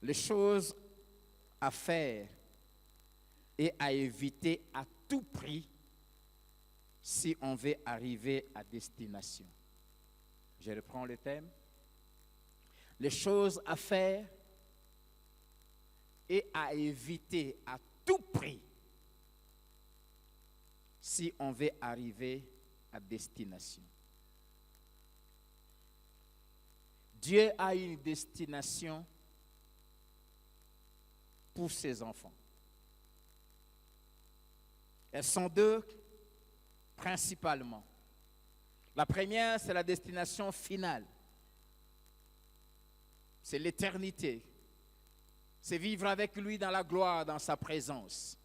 les choses à faire et à éviter à tout prix si on veut arriver à destination. Je reprends le thème. Les choses à faire et à éviter à tout prix si on veut arriver à destination. Dieu a une destination pour ses enfants. Elles sont deux principalement. La première, c'est la destination finale. C'est l'éternité. C'est vivre avec lui dans la gloire, dans sa présence.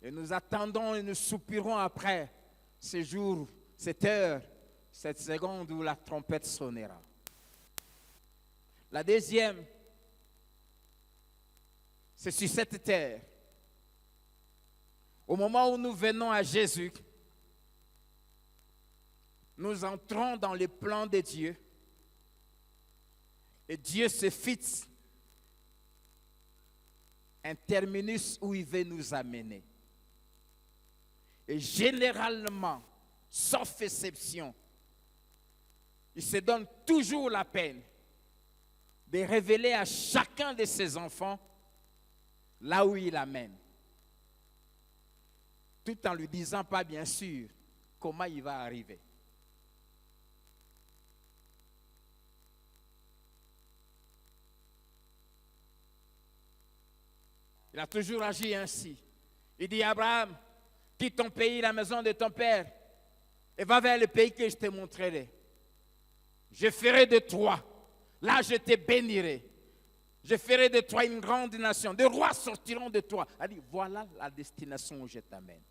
Et nous attendons et nous soupirons après ce jour, cette heure, cette seconde où la trompette sonnera. La deuxième, c'est sur cette terre. Au moment où nous venons à Jésus, nous entrons dans le plan de Dieu et Dieu se fixe un terminus où il veut nous amener. Et généralement, sauf exception, il se donne toujours la peine de révéler à chacun de ses enfants là où il l'amène. Tout en lui disant pas bien sûr comment il va arriver. Il a toujours agi ainsi. Il dit à Abraham, quitte ton pays, la maison de ton père, et va vers le pays que je te montrerai. Je ferai de toi, là je te bénirai. Je ferai de toi une grande nation. Des rois sortiront de toi. Il dit, voilà la destination où je t'amène.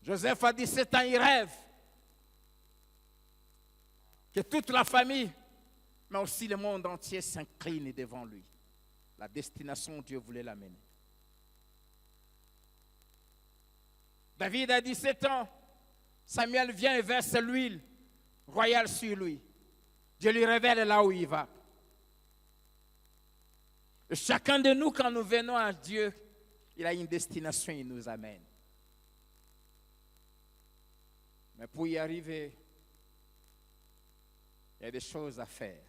Joseph a 17 ans, il rêve que toute la famille, mais aussi le monde entier s'incline devant lui. La destination où Dieu voulait l'amener. David a 17 ans. Samuel vient et verse l'huile royale sur lui. Dieu lui révèle là où il va. Et chacun de nous, quand nous venons à Dieu, il a une destination, il nous amène. Mais pour y arriver, il y a des choses à faire.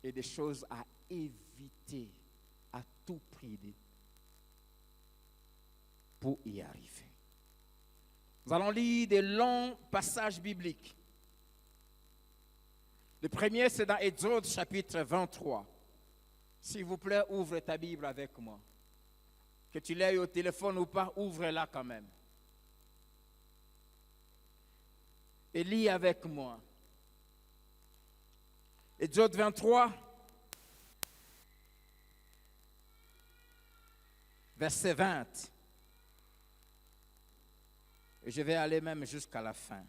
Et des choses à éviter à tout prix pour y arriver. Nous allons lire des longs passages bibliques. Le premier, c'est dans Exode chapitre 23. S'il vous plaît, ouvre ta Bible avec moi. Que tu l'aies au téléphone ou pas, ouvre-la quand même. Et lis avec moi. Exode 23, verset 20. Et je vais aller même jusqu'à la fin.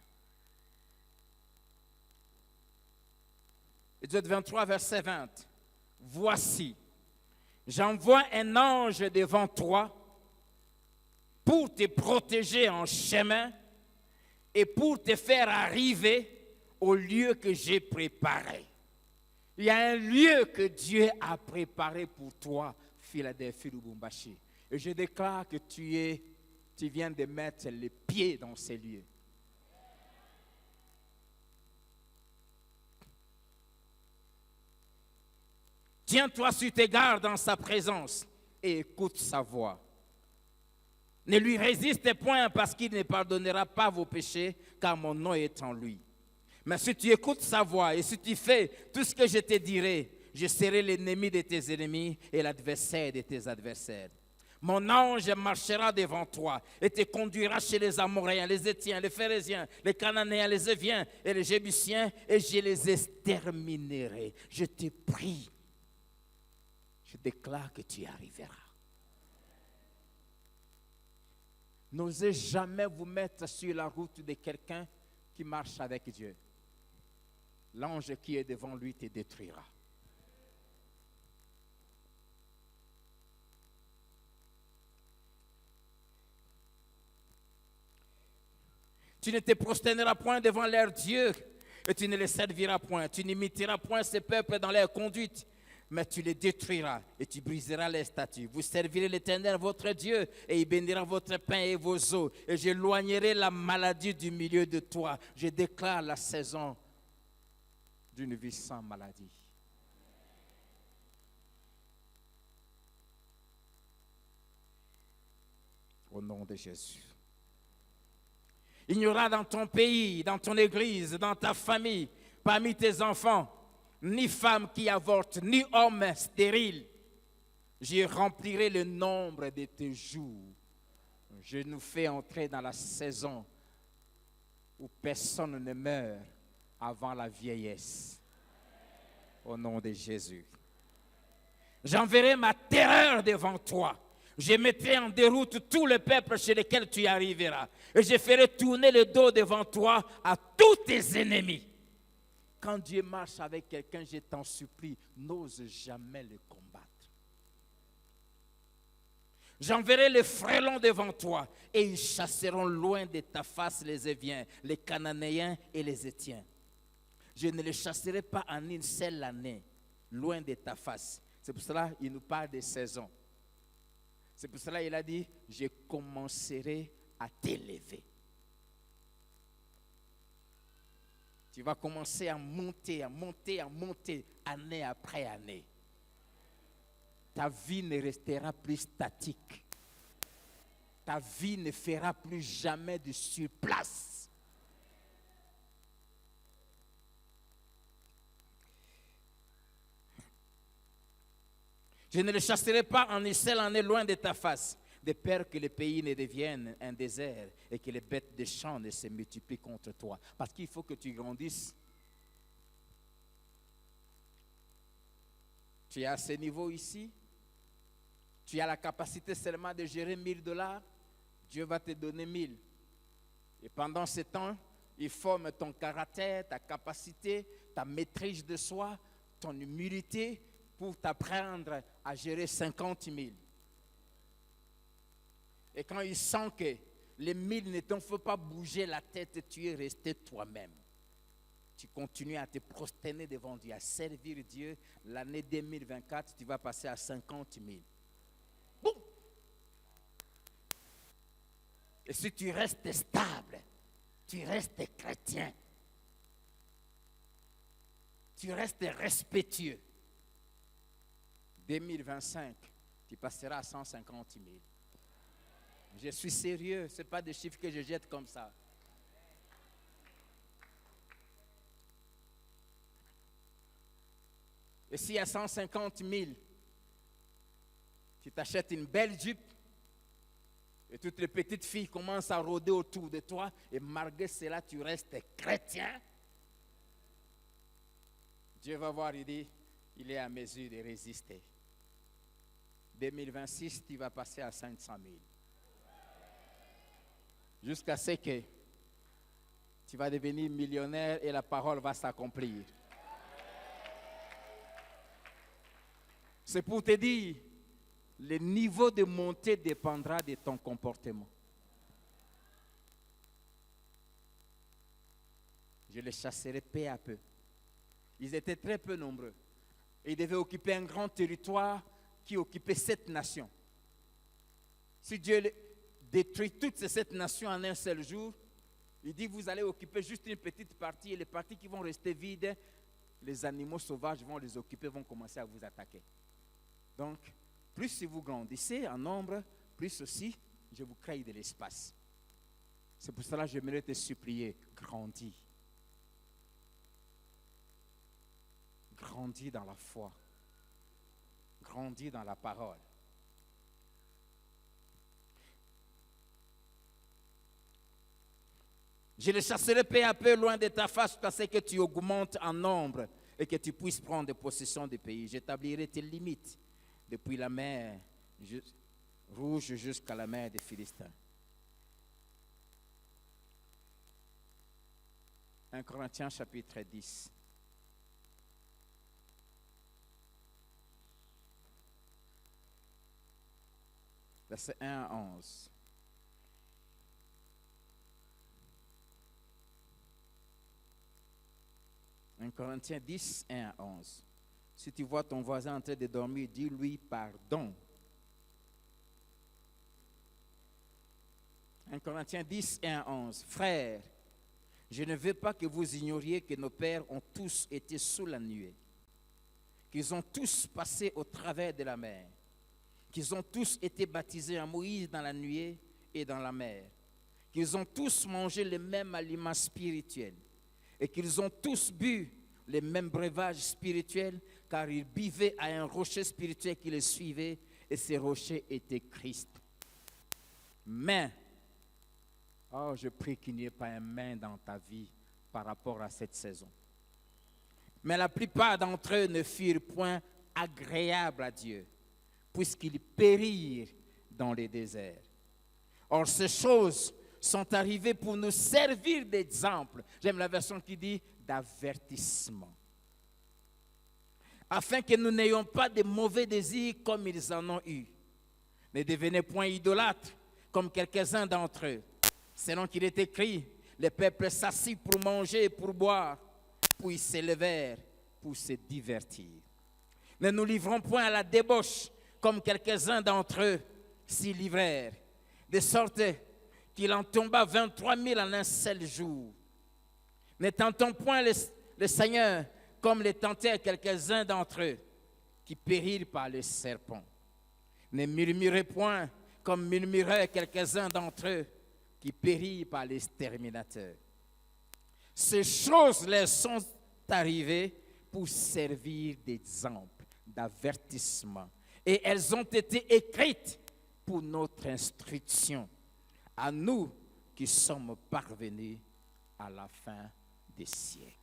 Exode 23, verset 20. Voici, j'envoie un ange devant toi pour te protéger en chemin et pour te faire arriver au lieu que j'ai préparé. Il y a un lieu que Dieu a préparé pour toi, Philadelphie Lubumbashi. Et je déclare que tu viens de mettre les pieds dans ces lieux. Tiens-toi sur tes gardes dans sa présence et écoute sa voix. Ne lui résiste point parce qu'il ne pardonnera pas vos péchés, car mon nom est en lui. Mais si tu écoutes sa voix et si tu fais tout ce que je te dirai, je serai l'ennemi de tes ennemis et l'adversaire de tes adversaires. Mon ange marchera devant toi et te conduira chez les Amoréens, les Héthiens, les Phérésiens, les Cananéens, les Éviens et les Jébusiens, et je les exterminerai. Je te prie, je déclare que tu y arriveras. N'osez jamais vous mettre sur la route de quelqu'un qui marche avec Dieu. L'ange qui est devant lui te détruira. Tu ne te prosterneras point devant leur Dieu, et tu ne les serviras point. Tu n'imiteras point ces peuples dans leur conduite, mais tu les détruiras et tu briseras les statues. Vous servirez l'Éternel, votre Dieu, et il bénira votre pain et vos eaux. Et j'éloignerai la maladie du milieu de toi. Je déclare la saison d'une vie sans maladie. Au nom de Jésus. Il n'y aura dans ton pays, dans ton église, dans ta famille, parmi tes enfants, ni femme qui avorte, ni homme stérile. Je remplirai le nombre de tes jours. Je nous fais entrer dans la saison où personne ne meurt avant la vieillesse. Au nom de Jésus. J'enverrai ma terreur devant toi. Je mettrai en déroute tout le peuple chez lequel tu arriveras. Et je ferai tourner le dos devant toi à tous tes ennemis. Quand Dieu marche avec quelqu'un, je t'en supplie, n'ose jamais le combattre. J'enverrai les frêlons devant toi et ils chasseront loin de ta face les Éviens, les Cananéens et les Étiens. Je ne les chasserai pas en une seule année, loin de ta face. C'est pour cela qu'il nous parle des saisons. C'est pour cela qu'il a dit, je commencerai à t'élever. Tu vas commencer à monter, année après année. Ta vie ne restera plus statique. Ta vie ne fera plus jamais de surplace. Je ne le chasserai pas en une seule année loin de ta face, de peur que le pays ne devienne un désert et que les bêtes des champs ne se multiplient contre toi. Parce qu'il faut que tu grandisses. Tu es à ce niveau ici. Tu as la capacité seulement de gérer $1000. Dieu va te donner 1000. Et pendant ce temps, il forme ton caractère, ta capacité, ta maîtrise de soi, ton humilité pour t'apprendre à gérer 50 000. Et quand il sent que les 1000 ne t'en font pas bouger la tête, tu es resté toi-même. Tu continues à te prosterner devant Dieu, à servir Dieu. L'année 2024, tu vas passer à 50 000. Boum! Et si tu restes stable, tu restes chrétien, tu restes respectueux, 2025, tu passeras à 150 000. Je suis sérieux, ce n'est pas des chiffres que je jette comme ça. Et s'il y a 150 000, tu t'achètes une belle Jeep et toutes les petites filles commencent à rôder autour de toi et malgré cela, tu restes chrétien. Dieu va voir, il dit, il est à mesure de résister. 2026, tu vas passer à 500 000. Jusqu'à ce que tu vas devenir millionnaire et la parole va s'accomplir. C'est pour te dire, le niveau de montée dépendra de ton comportement. Je les chasserai peu à peu. Ils étaient très peu nombreux. Et ils devaient occuper un grand territoire qui occupait 7 nations. Si Dieu détruit toutes ces 7 nations en un seul jour, il dit vous allez occuper juste une petite partie et les parties qui vont rester vides, les animaux sauvages vont les occuper, vont commencer à vous attaquer. Donc, plus si vous grandissez en nombre, plus aussi je vous crée de l'espace. C'est pour cela que j'aimerais te supplier, grandis. Grandis dans la foi. Grandis dans la parole. Je les chasserai peu à peu loin de ta face jusqu'à ce que tu augmentes en nombre et que tu puisses prendre possession du pays. J'établirai tes limites depuis la mer Rouge jusqu'à la mer des Philistins. 1 Corinthiens chapitre 10. Verset 1 à 11. 1 Corinthiens 10, 1 à 11. Si tu vois ton voisin en train de dormir, dis-lui pardon. 1 Corinthiens 10, 1 à 11. Frères, je ne veux pas que vous ignoriez que nos pères ont tous été sous la nuée, qu'ils ont tous passé au travers de la mer, qu'ils ont tous été baptisés en Moïse dans la nuée et dans la mer, qu'ils ont tous mangé le même aliment spirituel et qu'ils ont tous bu les mêmes breuvages spirituels, car ils buvaient à un rocher spirituel qui les suivait, et ce rocher était Christ. Mais, oh, je prie qu'il n'y ait pas un mais dans ta vie par rapport à cette saison. Mais la plupart d'entre eux ne furent point agréables à Dieu, puisqu'ils périrent dans les déserts. Or, ces choses sont arrivées pour nous servir d'exemple. J'aime la version qui dit d'avertissement, afin que nous n'ayons pas de mauvais désirs comme ils en ont eu. Ne devenez point idolâtres comme quelques-uns d'entre eux. Selon qu'il est écrit, les peuples s'assirent pour manger et pour boire, puis ils s'élevèrent pour se divertir. Ne nous livrons point à la débauche comme quelques-uns d'entre eux s'y livrèrent, de sorte qu'il en tomba 23 000 en un seul jour. Ne tentons point le Seigneur comme les tentèrent quelques-uns d'entre eux, qui périrent par le serpent. Ne murmurez point comme murmuraient quelques-uns d'entre eux, qui périrent par l'exterminateur. Ces choses leur sont arrivées pour servir d'exemple, d'avertissement, et elles ont été écrites pour notre instruction, à nous qui sommes parvenus à la fin des siècles.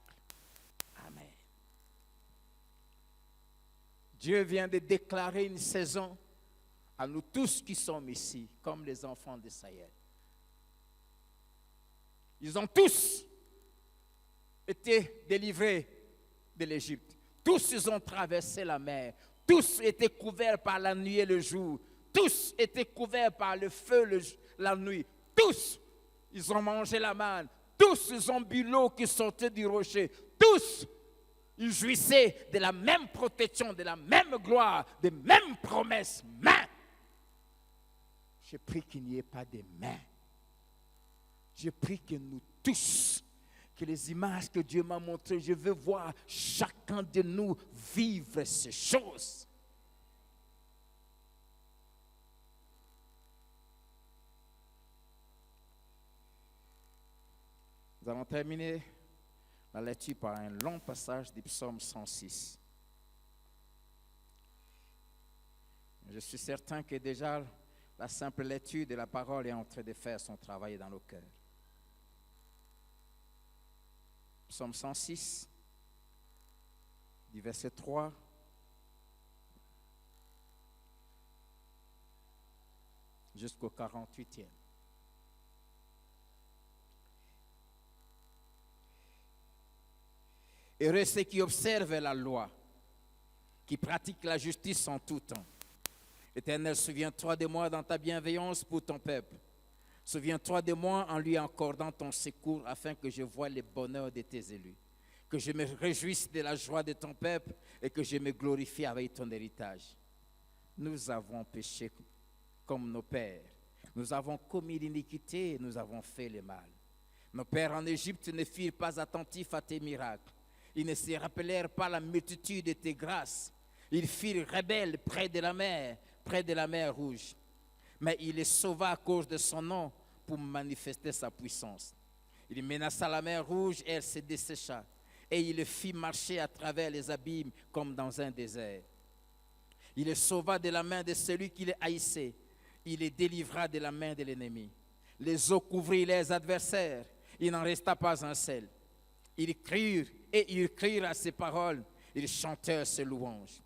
Amen. Dieu vient de déclarer une saison à nous tous qui sommes ici, comme les enfants d'Israël. Ils ont tous été délivrés de l'Égypte. Tous ils ont traversé la mer. Tous étaient couverts par la nuit et le jour. Tous étaient couverts par le feu la nuit. Tous, ils ont mangé la manne. Tous, ils ont bu l'eau qui sortait du rocher. Tous, ils jouissaient de la même protection, de la même gloire, des mêmes promesses. Mais, je prie qu'il n'y ait pas de mais. Je prie que nous tous, que les images que Dieu m'a montrées, je veux voir chacun de nous vivre ces choses. Nous allons terminer la lecture par un long passage du psaume 106. Je suis certain que déjà la simple lecture de la parole est en train de faire son travail dans nos cœurs. Psaume 106, du verset 3 jusqu'au 48e. Heureux ceux qui observent la loi, qui pratiquent la justice en tout temps. Éternel, souviens-toi de moi dans ta bienveillance pour ton peuple. Souviens-toi de moi en lui accordant ton secours afin que je voie le bonheur de tes élus. Que je me réjouisse de la joie de ton peuple et que je me glorifie avec ton héritage. Nous avons péché comme nos pères. Nous avons commis l'iniquité et nous avons fait le mal. Nos pères en Égypte ne furent pas attentifs à tes miracles. Ils ne se rappelèrent pas la multitude de tes grâces. Ils furent rebelles près de la mer rouge. Mais il les sauva à cause de son nom pour manifester sa puissance. Il menaça la mer rouge et elle se dessécha. Et il les fit marcher à travers les abîmes comme dans un désert. Il les sauva de la main de celui qui les haïssait. Il les délivra de la main de l'ennemi. Les eaux couvrirent les adversaires. Il n'en resta pas un seul. Ils crurent à ses paroles. Ils chantèrent ses louanges.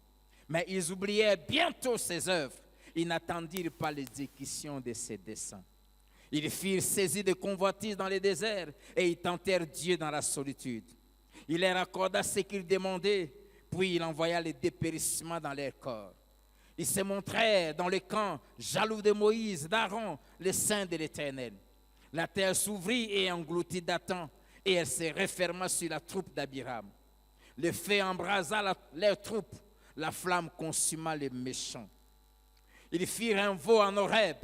Mais ils oublièrent bientôt ses œuvres. Ils n'attendirent pas l'exécution de ses desseins. Ils furent saisis de convoitises dans les déserts et ils tentèrent Dieu dans la solitude. Il leur accorda ce qu'ils demandaient, puis il envoya le dépérissement dans leur corps. Ils se montrèrent dans le camp, jaloux de Moïse, d'Aaron, les saints de l'Éternel. La terre s'ouvrit et engloutit Dathan, et elle se referma sur la troupe d'Abiram. Le feu embrasa leurs troupes, la flamme consuma les méchants. Ils firent un veau en Horeb.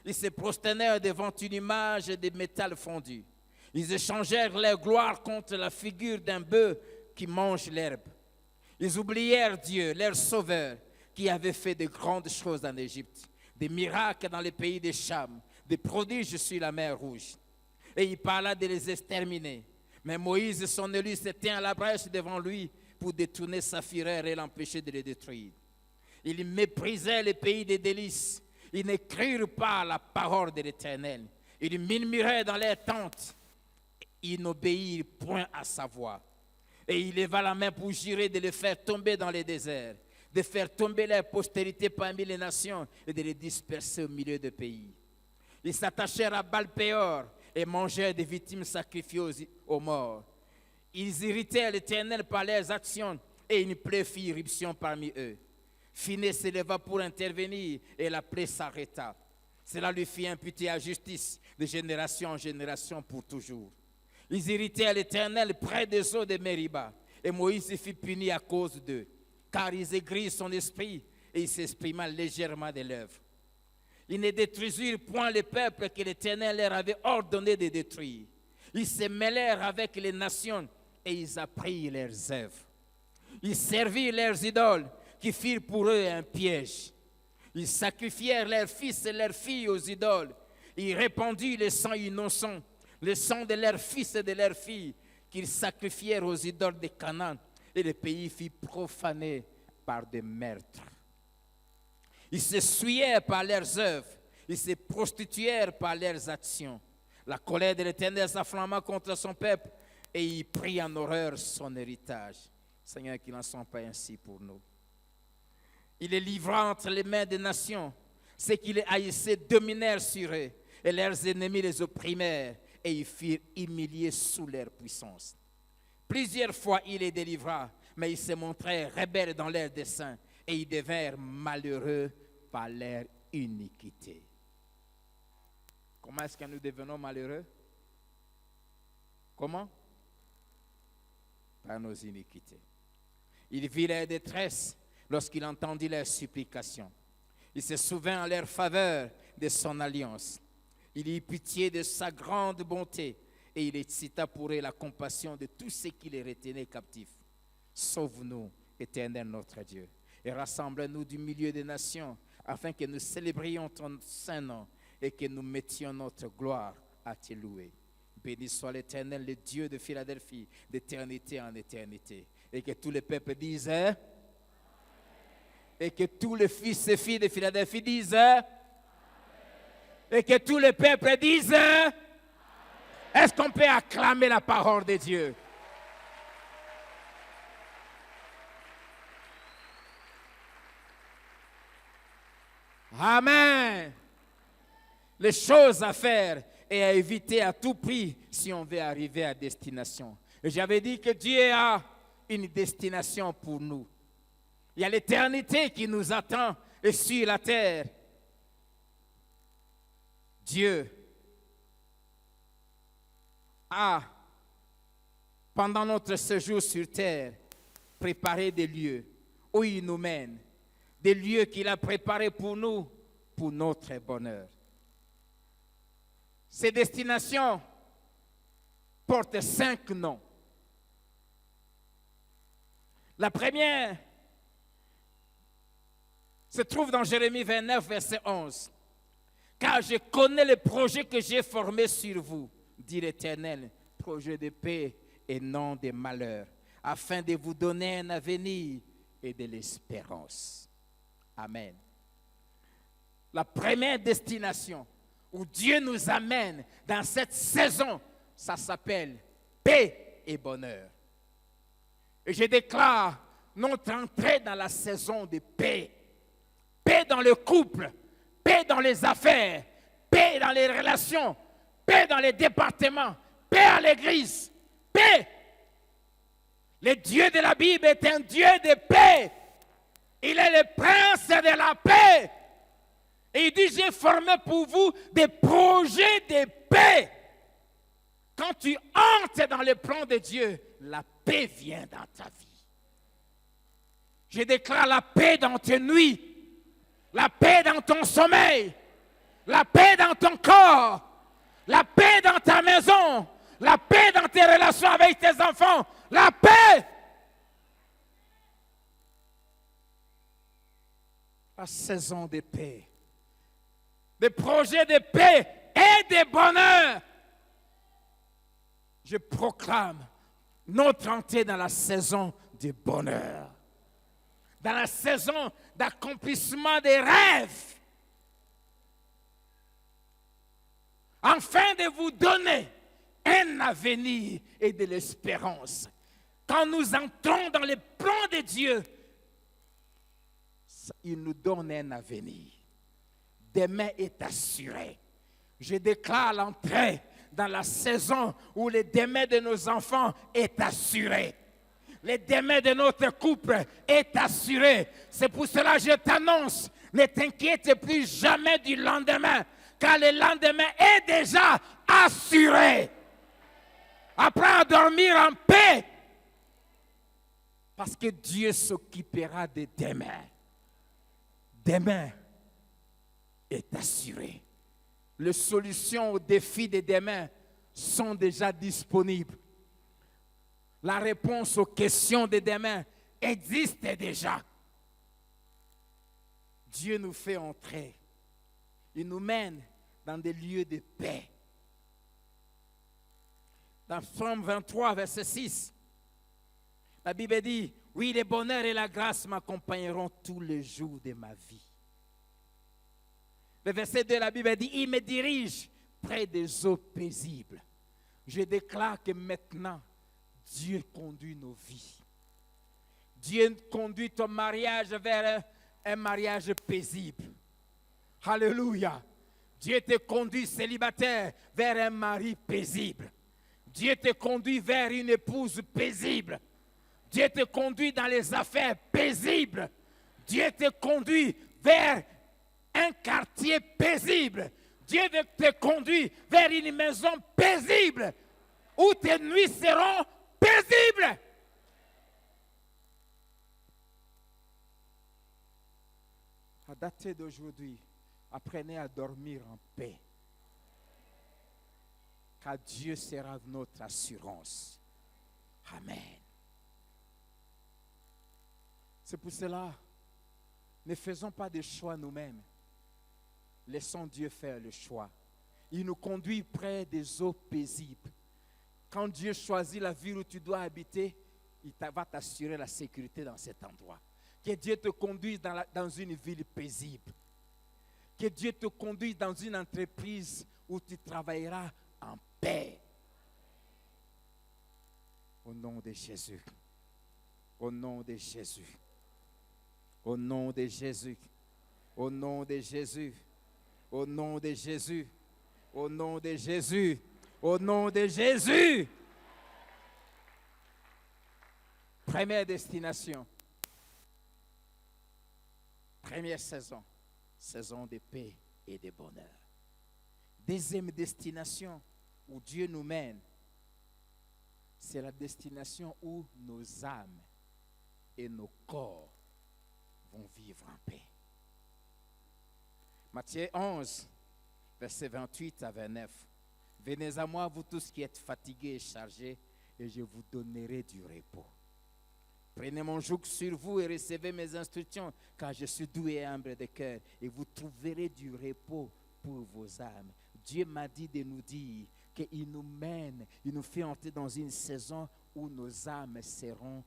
Ils se prosternèrent devant une image de métal fondu. Ils échangèrent leur gloire contre la figure d'un bœuf qui mange l'herbe. Ils oublièrent Dieu, leur sauveur, qui avait fait de grandes choses en Égypte, des miracles dans les pays des Cham, des prodiges sur la mer Rouge. Et il parla de les exterminer. Mais Moïse, son élu, se tint à la brèche devant lui pour détourner sa fureur et l'empêcher de les détruire. Ils méprisaient les pays des délices. Ils ne crurent pas à la parole de l'Éternel. Ils murmuraient dans leurs tentes. Ils n'obéirent point à sa voix. Et il leva la main pour jurer de les faire tomber dans les déserts, de faire tomber leur postérité parmi les nations et de les disperser au milieu des pays. Ils s'attachèrent à Baal-Péor et mangèrent des victimes sacrifiées aux morts. Ils irritèrent l'Éternel par leurs actions et une plaie fit irruption parmi eux. Phinées s'éleva pour intervenir et la plaie s'arrêta. Cela lui fit imputer à justice de génération en génération pour toujours. Ils irritèrent l'Éternel près des eaux de Mériba et Moïse fut puni à cause d'eux, car ils aigrirent son esprit et il s'exprima légèrement des lèvres. Ils ne détruisirent point le peuple que l'Éternel leur avait ordonné de détruire. Ils se mêlèrent avec les nations et ils apprirent leurs œuvres. Ils servirent leurs idoles qui firent pour eux un piège. Ils sacrifièrent leurs fils et leurs filles aux idoles. Ils répandirent le sang innocent, le sang de leurs fils et de leurs filles qu'ils sacrifièrent aux idoles de Canaan, et le pays fut profané par des meurtres. Ils se souillèrent par leurs œuvres, ils se prostituèrent par leurs actions. La colère de l'Éternel s'enflamma contre son peuple et il prit en horreur son héritage. Seigneur, qu'il n'en soit pas ainsi pour nous. Il les livra entre les mains des nations. Ceux qui les haïssaient dominèrent sur eux et leurs ennemis les opprimèrent et ils furent humiliés sous leur puissance. Plusieurs fois il les délivra, mais ils se montrèrent rebelles dans leurs desseins et ils devinrent malheureux par leur iniquité. Comment est-ce que nous devenons malheureux? Comment? Par nos iniquités. Il vit leur détresse lorsqu'il entendit leurs supplications. Il se souvint en leur faveur de son alliance. Il eut pitié de sa grande bonté et il excita pour eux la compassion de tous ceux qui les retenaient captifs. Sauve-nous, Éternel notre Dieu, et rassemble-nous du milieu des nations, afin que nous célébrions ton saint nom et que nous mettions notre gloire à te louer. Béni soit l'Éternel, le Dieu de Philadelphie, d'éternité en éternité. Et que tous les peuples disent, et que tous les fils et filles de Philadelphie disent, et que tous les peuples disent, est-ce qu'on peut acclamer la parole de Dieu? Amen. Les choses à faire et à éviter à tout prix si on veut arriver à destination. Et j'avais dit que Dieu a une destination pour nous. Il y a l'éternité qui nous attend et sur la terre. Dieu a, pendant notre séjour sur terre, préparé des lieux où il nous mène, des lieux qu'il a préparés pour nous, pour notre bonheur. Ces destinations portent 5 noms. La première se trouve dans Jérémie 29, verset 11. « Car je connais les projets que j'ai formés sur vous, dit l'Éternel, projets de paix et non de malheur, afin de vous donner un avenir et de l'espérance. » Amen. La première destination où Dieu nous amène dans cette saison, ça s'appelle paix et bonheur. Et je déclare notre entrée dans la saison de paix. Paix dans le couple, paix dans les affaires, paix dans les relations, paix dans les départements, paix à l'église, paix. Le Dieu de la Bible est un Dieu de paix. Il est le prince de la paix. Et il dit, j'ai formé pour vous des projets de paix. Quand tu entres dans le plan de Dieu, la paix vient dans ta vie. Je déclare la paix dans tes nuits, la paix dans ton sommeil, la paix dans ton corps, la paix dans ta maison, la paix dans tes relations avec tes enfants, la paix. La saison de paix, des projets de paix et de bonheur. Je proclame notre entrée dans la saison du bonheur, dans la saison d'accomplissement des rêves, afin de vous donner un avenir et de l'espérance. Quand nous entrons dans les plans de Dieu, il nous donne un avenir. Demain est assuré. Je déclare l'entrée dans la saison où le demain de nos enfants est assuré. Le demain de notre couple est assuré. C'est pour cela que je t'annonce, ne t'inquiète plus jamais du lendemain, car le lendemain est déjà assuré. Apprends à dormir en paix, parce que Dieu s'occupera de demain. Demain est assuré. Les solutions aux défis de demain sont déjà disponibles. La réponse aux questions de demain existe déjà. Dieu nous fait entrer. Il nous mène dans des lieux de paix. Dans Psaume 23, verset 6, la Bible dit, « Oui, le bonheur et la grâce m'accompagneront tous les jours de ma vie. » Le verset 2, la Bible dit, « Il me dirige près des eaux paisibles. » Je déclare que maintenant, Dieu conduit nos vies. Dieu conduit ton mariage vers un mariage paisible. Alléluia. Dieu te conduit célibataire vers un mari paisible. Dieu te conduit vers une épouse paisible. Dieu te conduit dans les affaires paisibles. Dieu te conduit vers un quartier paisible. Dieu te conduit vers une maison paisible où tes nuits seront paisibles. À dater d'aujourd'hui, apprenez à dormir en paix, car Dieu sera notre assurance. Amen. C'est pour cela, ne faisons pas de choix nous-mêmes. Laissons Dieu faire le choix. Il nous conduit près des eaux paisibles. Quand Dieu choisit la ville où tu dois habiter, il va t'assurer la sécurité dans cet endroit. Que Dieu te conduise dans une ville paisible. Que Dieu te conduise dans une entreprise où tu travailleras en paix. Au nom de Jésus. Au nom de Jésus. Au nom de Jésus. Au nom de Jésus. Au nom de Jésus. Au nom de Jésus. Au nom de Jésus. Première destination. Première saison. Saison de paix et de bonheur. Deuxième destination où Dieu nous mène, c'est la destination où nos âmes et nos corps vont vivre en paix. Matthieu 11, versets 28 à 29. Venez à moi, vous tous qui êtes fatigués et chargés, et je vous donnerai du repos. Prenez mon joug sur vous et recevez mes instructions, car je suis doux et humble de cœur, et vous trouverez du repos pour vos âmes. Dieu m'a dit de nous dire qu'il nous mène, il nous fait entrer dans une saison où nos âmes seront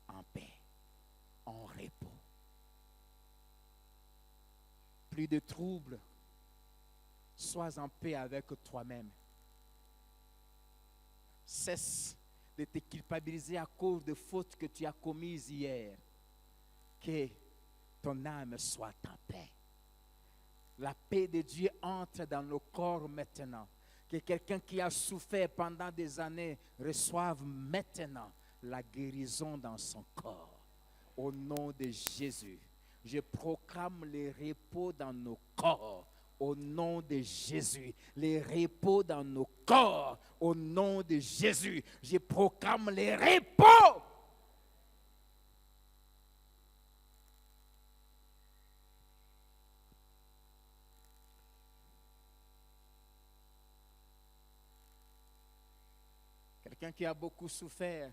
en paix, en repos. Plus de troubles, sois en paix avec toi-même. Cesse de te culpabiliser à cause de fautes que tu as commises hier. Que ton âme soit en paix. La paix de Dieu entre dans nos corps maintenant. Que quelqu'un qui a souffert pendant des années reçoive maintenant la guérison dans son corps. Au nom de Jésus, je proclame le repos dans nos corps. Au nom de Jésus, les repos dans nos corps. Au nom de Jésus, je proclame les repos. Quelqu'un qui a beaucoup souffert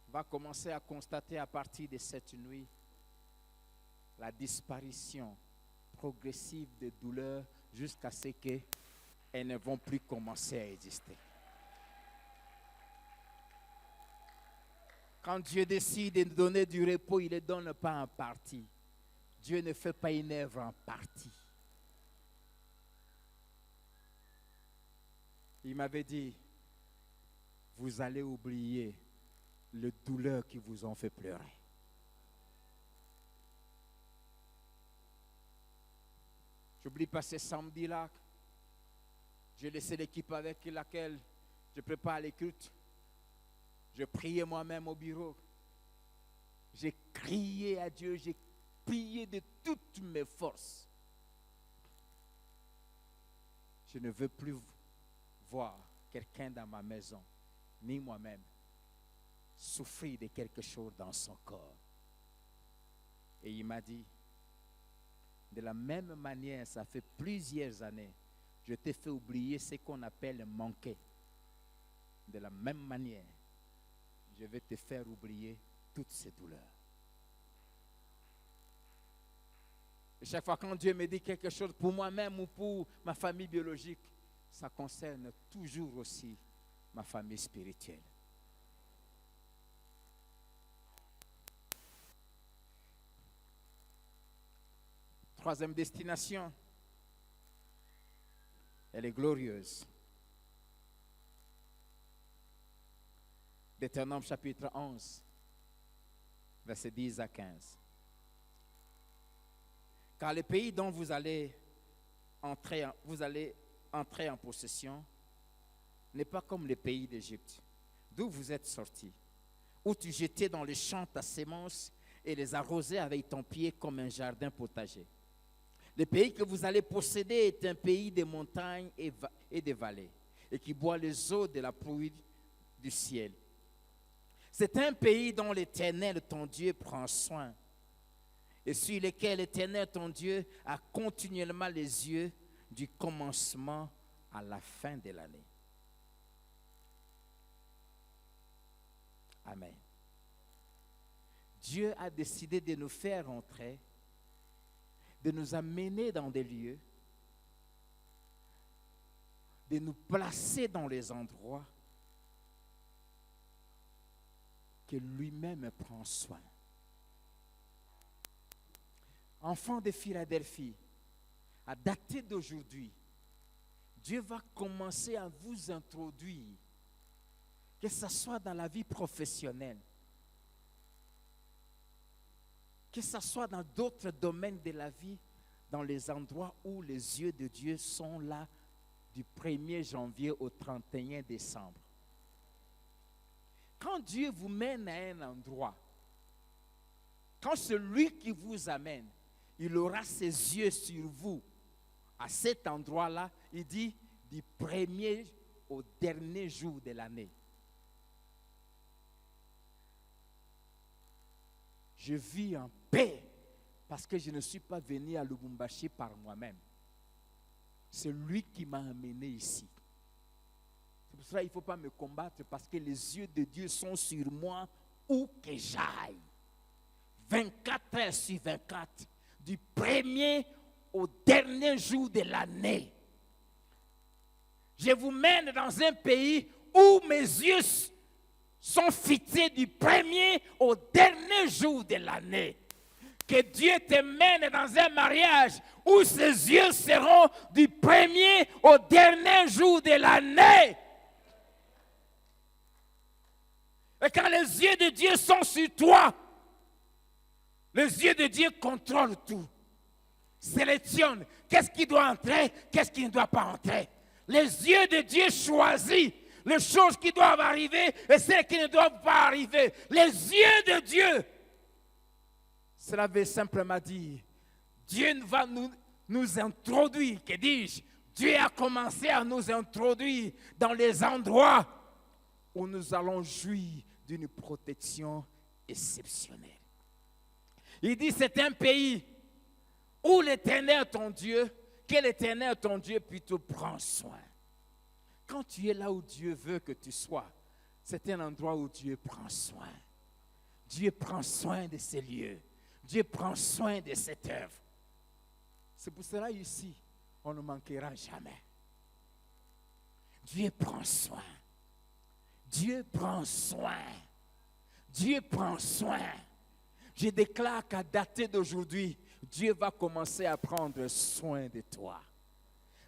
va commencer à constater à partir de cette nuit la disparition progressive des douleurs jusqu'à ce qu'elles ne vont plus commencer à exister. Quand Dieu décide de nous donner du repos, il ne le donne pas en partie. Dieu ne fait pas une œuvre en partie. Il m'avait dit, vous allez oublier les douleurs qui vous ont fait pleurer. J'oublie pas ce samedi-là. J'ai laissé l'équipe avec laquelle je prépare les cultes. Je priais moi-même au bureau. J'ai crié à Dieu, j'ai prié de toutes mes forces. Je ne veux plus voir quelqu'un dans ma maison, ni moi-même, souffrir de quelque chose dans son corps. Et il m'a dit, de la même manière, ça fait plusieurs années, je t'ai fait oublier ce qu'on appelle manquer. De la même manière, je vais te faire oublier toutes ces douleurs. Et chaque fois quand Dieu me dit quelque chose pour moi-même ou pour ma famille biologique, ça concerne toujours aussi ma famille spirituelle. Troisième destination, elle est glorieuse. Deutéronome chapitre 11, versets 10 à 15. Car le pays dont vous allez entrer en possession n'est pas comme le pays d'Égypte, d'où vous êtes sortis, où tu jetais dans les champs ta sémence et les arrosais avec ton pied comme un jardin potager. Le pays que vous allez posséder est un pays de montagnes et de vallées, et qui boit les eaux de la pluie du ciel. C'est un pays dont l'Éternel, ton Dieu, prend soin, et sur lequel l'Éternel, ton Dieu, a continuellement les yeux du commencement à la fin de l'année. Amen. Dieu a décidé de nous faire entrer, de nous amener dans des lieux, de nous placer dans les endroits que lui-même prend soin. Enfants de Philadelphie, à dater d'aujourd'hui, Dieu va commencer à vous introduire, que ce soit dans la vie professionnelle, que ce soit dans d'autres domaines de la vie, dans les endroits où les yeux de Dieu sont là du 1er janvier au 31 décembre. Quand Dieu vous mène à un endroit, quand celui qui vous amène, il aura ses yeux sur vous, à cet endroit-là, il dit du 1er au dernier jour de l'année. Je vis en paix parce que je ne suis pas venu à Lubumbashi par moi-même. C'est lui qui m'a amené ici. C'est pour cela qu'il ne faut pas me combattre parce que les yeux de Dieu sont sur moi où que j'aille. 24 heures sur 24, du 1er au dernier jour de l'année. Je vous mène dans un pays où mes yeux sont fixés du 1er au dernier jour de l'année. Que Dieu te mène dans un mariage où ses yeux seront du 1er au dernier jour de l'année. Et quand les yeux de Dieu sont sur toi, les yeux de Dieu contrôlent tout. Sélectionnent qu'est-ce qui doit entrer, qu'est-ce qui ne doit pas entrer. Les yeux de Dieu choisissent les choses qui doivent arriver et celles qui ne doivent pas arriver. Les yeux de Dieu. Cela veut simplement dire, Dieu va nous introduire, que dis-je, Dieu a commencé à nous introduire dans les endroits où nous allons jouir d'une protection exceptionnelle. Il dit, c'est un pays où l'Éternel ton Dieu, que l'Éternel ton Dieu plutôt prend soin. Quand tu es là où Dieu veut que tu sois, c'est un endroit où Dieu prend soin. Dieu prend soin de ces lieux. Dieu prend soin de cette œuvre. C'est pour cela ici, on ne manquera jamais. Dieu prend soin. Dieu prend soin. Dieu prend soin. Je déclare qu'à dater d'aujourd'hui, Dieu va commencer à prendre soin de toi.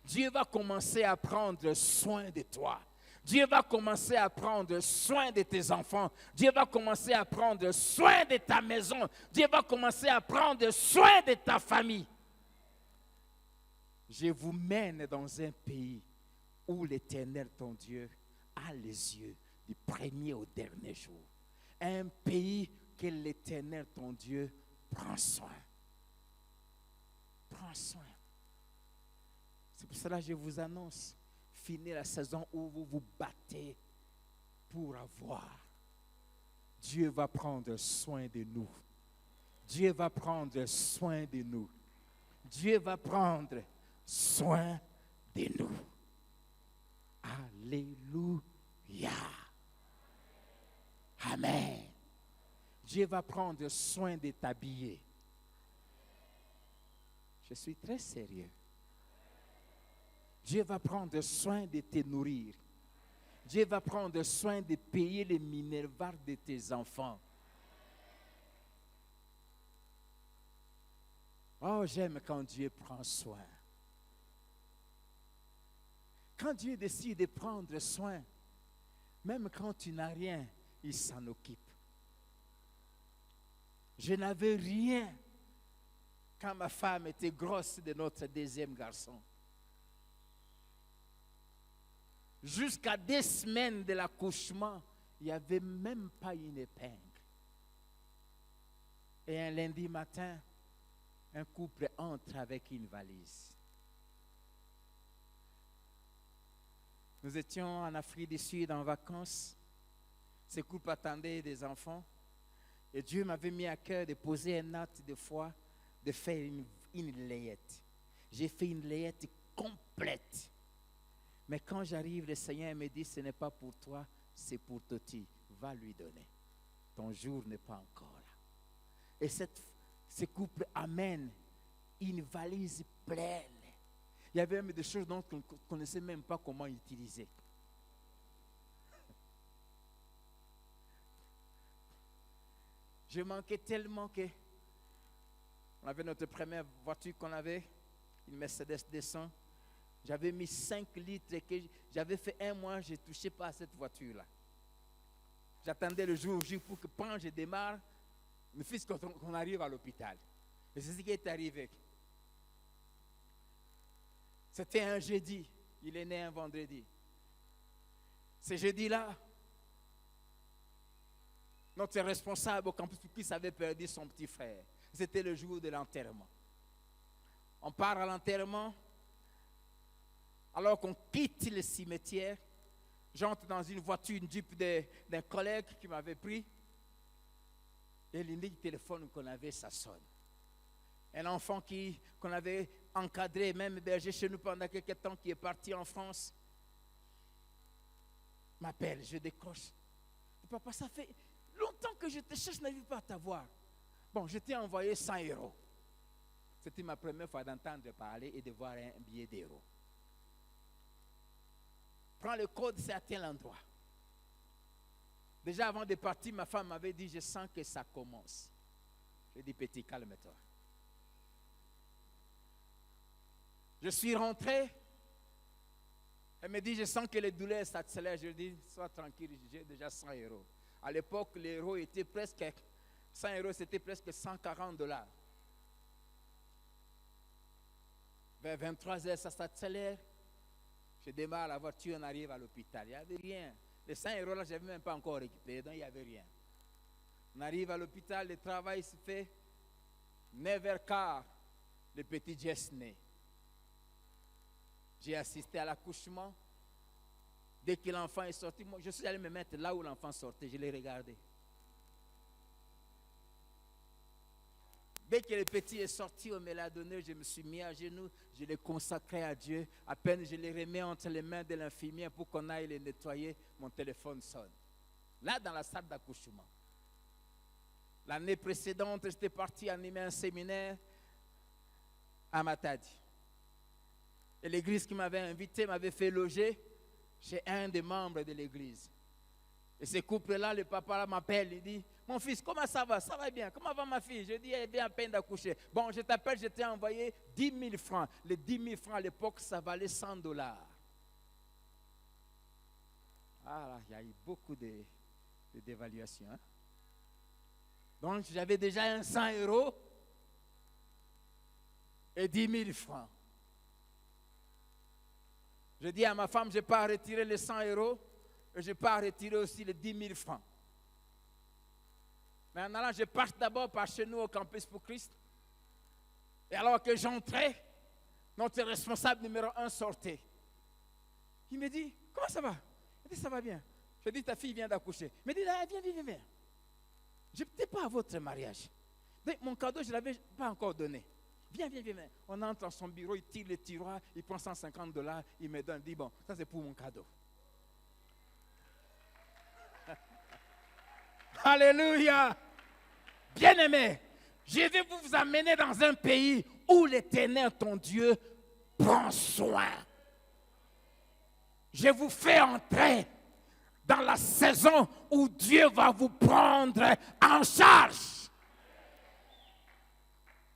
Dieu va commencer à prendre soin de toi. Dieu va commencer à prendre soin de tes enfants. Dieu va commencer à prendre soin de ta maison. Dieu va commencer à prendre soin de ta famille. Je vous mène dans un pays où l'Éternel, ton Dieu, a les yeux du premier au dernier jour. Un pays que l'Éternel, ton Dieu, prend soin. Prends soin. C'est pour cela que je vous annonce, fini la saison où vous vous battez pour avoir. Dieu va prendre soin de nous. Dieu va prendre soin de nous. Dieu va prendre soin de nous. Alléluia. Amen. Dieu va prendre soin de t'habiller. Je suis très sérieux. Dieu va prendre soin de te nourrir. Dieu va prendre soin de payer les minervales de tes enfants. Oh, j'aime quand Dieu prend soin. Quand Dieu décide de prendre soin, même quand tu n'as rien, il s'en occupe. Je n'avais rien quand ma femme était grosse de notre deuxième garçon. Jusqu'à 2 semaines de l'accouchement, il n'y avait même pas une épingle. Et un lundi matin, un couple entre avec une valise. Nous étions en Afrique du Sud en vacances. Ce couple attendait des enfants. Et Dieu m'avait mis à cœur de poser un acte de foi, de faire une layette. J'ai fait une layette complète. Mais quand j'arrive, le Seigneur me dit, ce n'est pas pour toi, c'est pour Toti. Va lui donner. Ton jour n'est pas encore là. Et ce couple amène une valise pleine. Il y avait même des choses dont on ne connaissait même pas comment utiliser. Je manquais tellement que on avait notre première voiture qu'on avait, une Mercedes 200. J'avais mis 5 litres et que j'avais fait 1 mois, je ne touchais pas à cette voiture-là. J'attendais le jour pour que quand je démarre, mes fils, qu'on arrive à l'hôpital. Et c'est ce qui est arrivé. C'était un jeudi. Il est né un vendredi. Ce jeudi-là, notre responsable au campus Pupis avait perdu son petit frère. C'était le jour de l'enterrement. On part à l'enterrement. Alors qu'on quitte le cimetière, j'entre dans une voiture, une Jeep d'un collègue qui m'avait pris. Et le téléphone qu'on avait, ça sonne. Un enfant qu'on avait encadré, même hébergé chez nous pendant quelques temps, qui est parti en France, m'appelle, je décroche. Papa, ça fait longtemps que je te cherche, je n'arrive pas à t'avoir. Bon, je t'ai envoyé 100 €. C'était ma première fois d'entendre parler et de voir un billet d'euros. Prends le code, c'est à tel endroit. Déjà avant de partir, ma femme m'avait dit, je sens que ça commence. Je dis, petit, calme-toi. Je suis rentré. Elle me dit, je sens que les douleurs s'accélèrent. Je lui dis, sois tranquille, j'ai déjà 100 €. À l'époque, l'euro était presque, 100 € c'était presque $140. Vers 23 heures, ça s'accélère. Je démarre la voiture, on arrive à l'hôpital. Il n'y avait rien. Les 100 € là, je n'avais même pas encore récupéré, donc il n'y avait rien. On arrive à l'hôpital, le travail se fait. 9h15, le petit Jess naît. J'ai assisté à l'accouchement. Dès que l'enfant est sorti, moi, je suis allé me mettre là où l'enfant sortait. Je l'ai regardé. Dès que le petit est sorti, on me l'a donné, je me suis mis à genoux, je l'ai consacré à Dieu. À peine je l'ai remis entre les mains de l'infirmière pour qu'on aille le nettoyer, mon téléphone sonne. Là, dans la salle d'accouchement. L'année précédente, j'étais parti animer un séminaire à Matadi. Et l'église qui m'avait invité m'avait fait loger chez un des membres de l'église. Et ce couple-là, le papa m'appelle, il dit, mon fils, comment ça va? Ça va bien. Comment va ma fille? Je dis, elle vient à peine d'accoucher. Bon, je t'appelle, je t'ai envoyé 10 000 francs. Les 10 000 francs à l'époque, ça valait 100 $. Ah là, il y a eu beaucoup de dévaluation. Hein? Donc, j'avais déjà 100 € et 10 000 francs. Je dis à ma femme, je n'ai pas retiré les 100 € et je n'ai pas retiré aussi les 10 000 francs. Mais en allant, je passe d'abord par chez nous au Campus pour Christ. Et alors que j'entrais, notre responsable numéro 1 sortait. Il me dit, comment ça va? Il dit, ça va bien. Je dis, ta fille vient d'accoucher. Il me dit, ah, viens. Je n'étais pas à votre mariage. Donc, mon cadeau, je ne l'avais pas encore donné. Viens. On entre dans son bureau, il tire le tiroir, il prend 150 $, il me donne, il dit, bon, ça c'est pour mon cadeau. Alléluia. Bien-aimé, je vais vous amener dans un pays où l'Éternel, ton Dieu, prend soin. Je vous fais entrer dans la saison où Dieu va vous prendre en charge.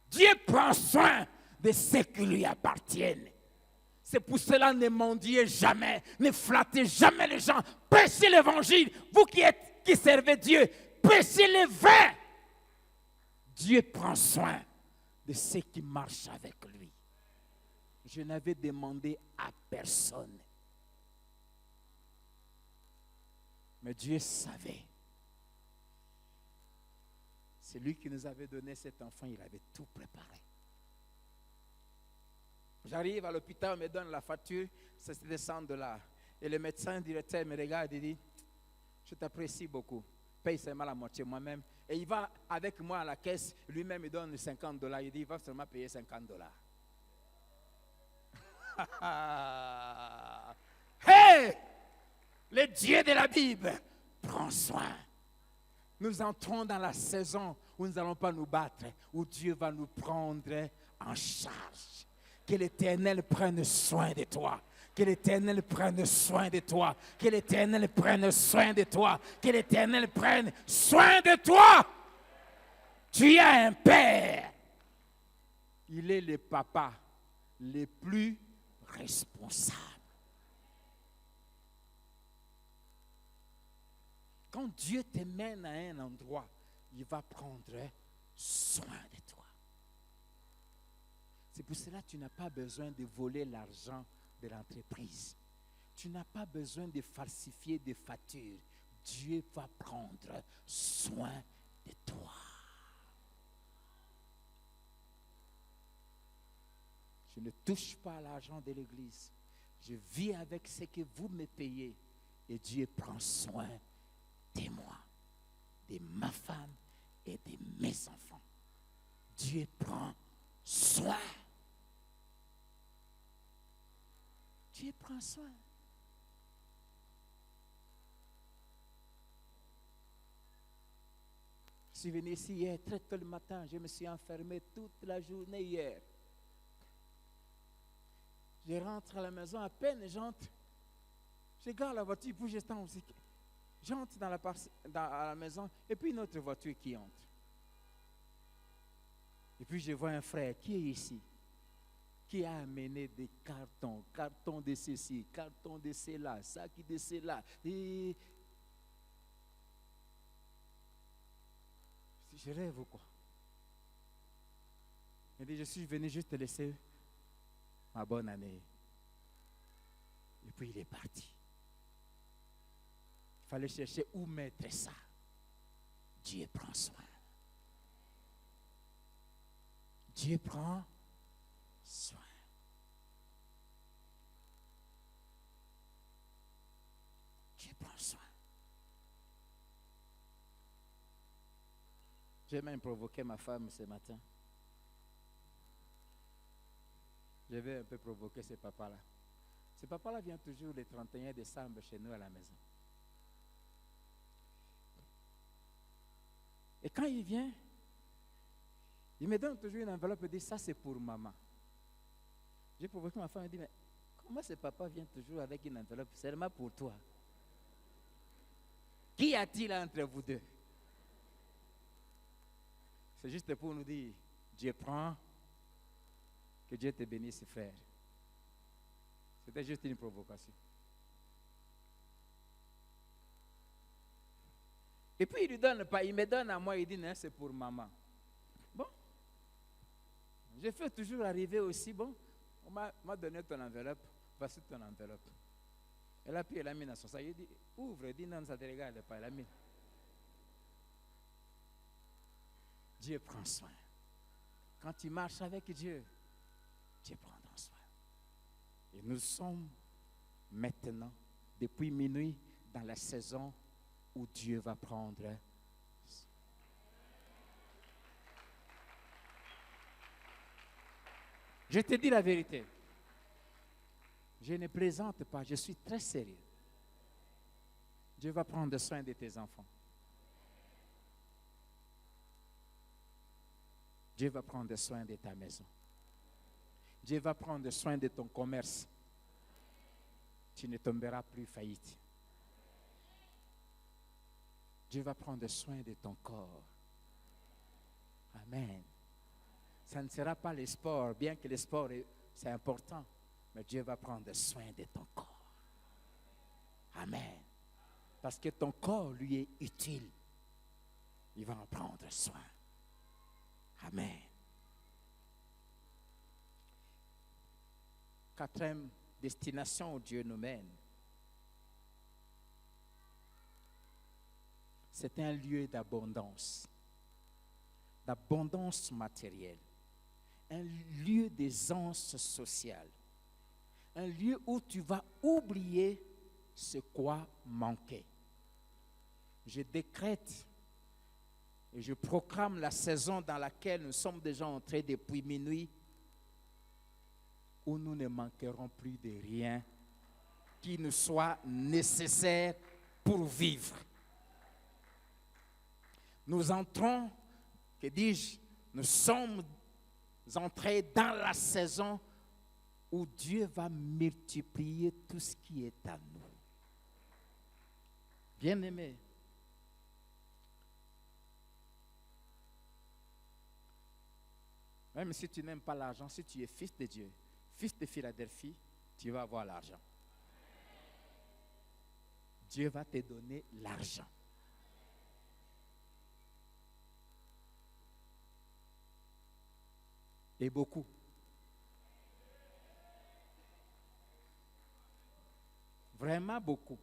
Dieu prend soin de ceux qui lui appartiennent. C'est pour cela, ne mendiez jamais, ne flattez jamais les gens. Prêchez l'évangile, vous qui servez Dieu, prêchez le vrai. Dieu prend soin de ceux qui marchent avec lui. Je n'avais demandé à personne. Mais Dieu savait. C'est lui qui nous avait donné cet enfant, il avait tout préparé. J'arrive à l'hôpital, on me donne la facture, c'était 100 $. Et le médecin directeur me regarde et dit, je t'apprécie beaucoup, paye seulement la moitié moi-même. Et il va avec moi à la caisse, lui-même il donne 50 $. Il dit, il va seulement payer 50 $. Hey! Le Dieu de la Bible prend soin. Nous entrons dans la saison où nous n'allons pas nous battre, où Dieu va nous prendre en charge. Que l'Éternel prenne soin de toi. Que l'Éternel prenne soin de toi. Que l'Éternel prenne soin de toi. Que l'Éternel prenne soin de toi. Tu as un père. Il est le papa le plus responsable. Quand Dieu te mène à un endroit, il va prendre soin de toi. C'est pour cela que tu n'as pas besoin de voler l'argent de l'entreprise. Tu n'as pas besoin de falsifier des factures. Dieu va prendre soin de toi. Je ne touche pas à l'argent de l'église. Je vis avec ce que vous me payez. Et Dieu prend soin de moi, de ma femme et de mes enfants. Dieu prend soin. Dieu prend soin. Je suis venu ici hier très tôt le matin. Je me suis enfermé toute la journée hier. Je rentre à la maison, à peine j'entre. Je garde la voiture, puis je tends aussi. J'entre dans la maison, et puis une autre voiture qui entre. Et puis je vois un frère qui est ici, qui a amené des cartons de ceci, cartons de cela, sacs de cela. Et je rêve ou quoi? Il dit, je suis venu juste te laisser ma bonne année. Et puis il est parti. Il fallait chercher où mettre ça. Dieu prend soin. Dieu prend soin. Dieu prend soin. J'ai même provoqué ma femme ce matin. Je vais un peu provoquer ce papa-là. Ce papa-là vient toujours le 31 décembre chez nous à la maison. Et quand il vient, il me donne toujours une enveloppe et dit, ça c'est pour maman. J'ai provoqué ma femme et dit, mais comment ce papa vient toujours avec une enveloppe seulement pour toi? Qu'y a-t-il entre vous deux? C'est juste pour nous dire, Dieu prend, que Dieu te bénisse, frère. C'était juste une provocation. Et puis il ne donne pas, il me donne à moi, il dit, non, c'est pour maman. Bon, je fais toujours arriver aussi, bon, on m'a donné ton enveloppe, voici ton enveloppe. Elle a pris, elle a mis dans son sac, il dit, ouvre, il dit, non, ça ne te regarde pas, elle a mis. Dieu prend soin. Quand tu marches avec Dieu, Dieu prendra soin. Et nous sommes maintenant, depuis minuit, dans la saison où Dieu va prendre. Je te dis la vérité. Je ne plaisante pas, je suis très sérieux. Dieu va prendre soin de tes enfants. Dieu va prendre soin de ta maison. Dieu va prendre soin de ton commerce. Tu ne tomberas plus faillite. Dieu va prendre soin de ton corps. Amen. Ça ne sera pas le sport, bien que le sport c'est important, mais Dieu va prendre soin de ton corps. Amen. Parce que ton corps lui est utile. Il va en prendre soin. Amen. Quatrième destination où Dieu nous mène, c'est un lieu d'abondance matérielle, un lieu d'aisance sociale, un lieu où tu vas oublier ce quoi manquait. Je décrète et je proclame la saison dans laquelle nous sommes déjà entrés depuis minuit, où nous ne manquerons plus de rien qui nous soit nécessaire pour vivre. Nous entrons, que dis-je, nous sommes entrés dans la saison où Dieu va multiplier tout ce qui est à nous. Bien-aimés, même si tu n'aimes pas l'argent, si tu es fils de Dieu, fils de Philadelphie, tu vas avoir l'argent. Dieu va te donner l'argent. Et beaucoup. Vraiment beaucoup.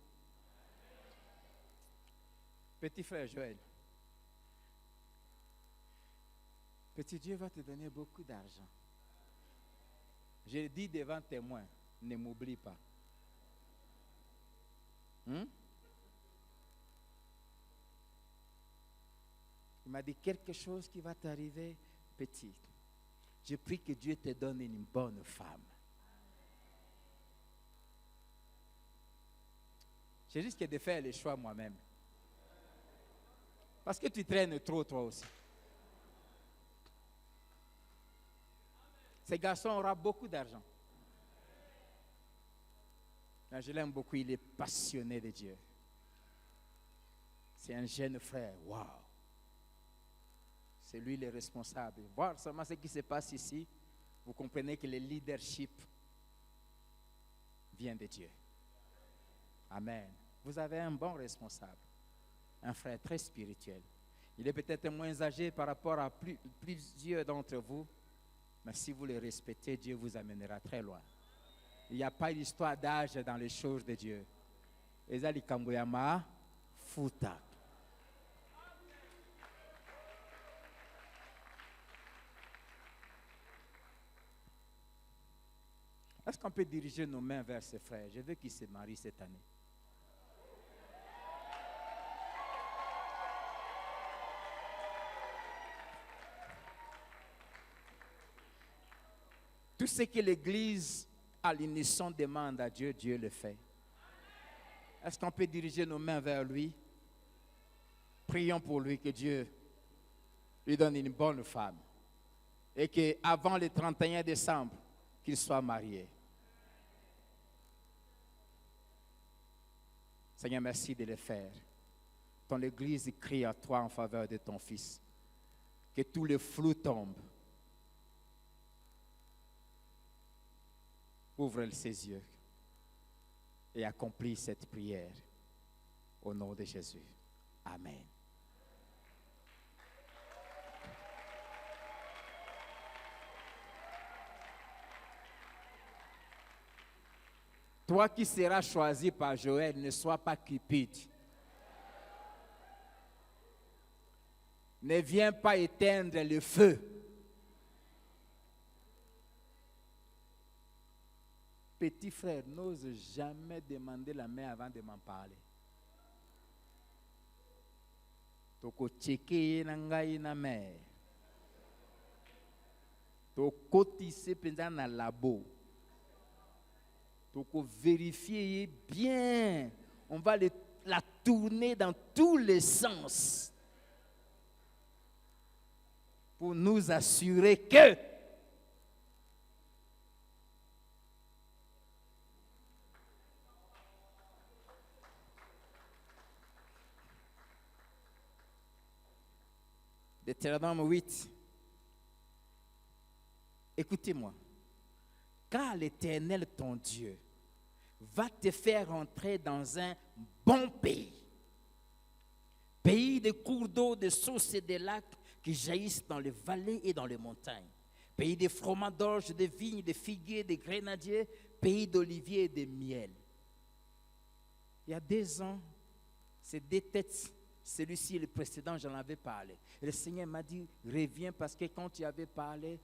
Petit frère Joël, petit Dieu va te donner beaucoup d'argent. Je le dis devant témoin, ne m'oublie pas. Il m'a dit quelque chose qui va t'arriver, petit. Je prie que Dieu te donne une bonne femme. Je risque de faire les choix moi-même. Parce que tu traînes trop, toi aussi. Ce garçon aura beaucoup d'argent. Je l'aime beaucoup, il est passionné de Dieu. C'est un jeune frère, waouh. C'est lui le responsable. Voir seulement ce qui se passe ici, vous comprenez que le leadership vient de Dieu. Amen. Vous avez un bon responsable, un frère très spirituel. Il est peut-être moins âgé par rapport à plusieurs d'entre vous, mais si vous le respectez, Dieu vous amènera très loin. Il n'y a pas d'histoire d'âge dans les choses de Dieu. Ezali Kamboyama, Futa. Est-ce qu'on peut diriger nos mains vers ses frères? Je veux qu'ils se marient cette année. Tout ce que l'Église à l'unisson demande à Dieu, Dieu le fait. Est-ce qu'on peut diriger nos mains vers lui? Prions pour lui, que Dieu lui donne une bonne femme. Et qu'avant le 31 décembre, qu'il soit marié. Seigneur, merci de le faire. Ton Église crie à toi en faveur de ton Fils. Que tous les flous tombent. Ouvre ses yeux et accomplis cette prière au nom de Jésus. Amen. Toi qui seras choisi par Joël, ne sois pas cupide. Ne viens pas éteindre le feu. Petit frère, n'ose jamais demander la main avant de m'en parler. Toko tcheke na ngai na main. Toko tisse pendant na labo. Toko vérifier bien. On va la tourner dans tous les sens pour nous assurer que Deutéronome 8. Écoutez-moi. Car l'Éternel, ton Dieu, va te faire entrer dans un bon pays. Pays de cours d'eau, de sources et de lacs qui jaillissent dans les vallées et dans les montagnes. Pays de froment d'orge, de vignes, de figuiers, de grenadiers. Pays d'oliviers et de miel. Il y a 2 ans, ces 2 têtes, celui-ci et le précédent, j'en avais parlé. Et le Seigneur m'a dit, reviens parce que quand tu avais parlé,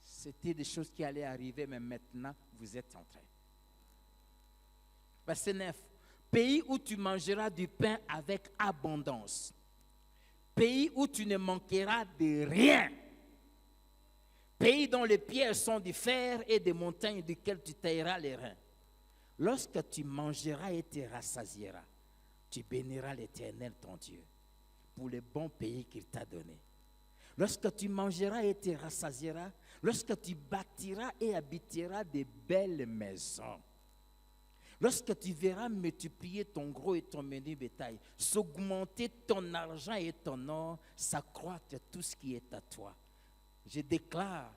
c'était des choses qui allaient arriver, mais maintenant, vous êtes en train. Verset 9. Pays où tu mangeras du pain avec abondance. Pays où tu ne manqueras de rien. Pays dont les pierres sont du fer et des montagnes duquel tu tailleras les reins. Lorsque tu mangeras et te rassasieras, tu béniras l'Éternel ton Dieu pour le bon pays qu'il t'a donné. Lorsque tu mangeras et te rassasieras, lorsque tu bâtiras et habiteras de belles maisons, lorsque tu verras multiplier ton gros et ton menu bétail, s'augmenter ton argent et ton or, s'accroître tout ce qui est à toi. Je déclare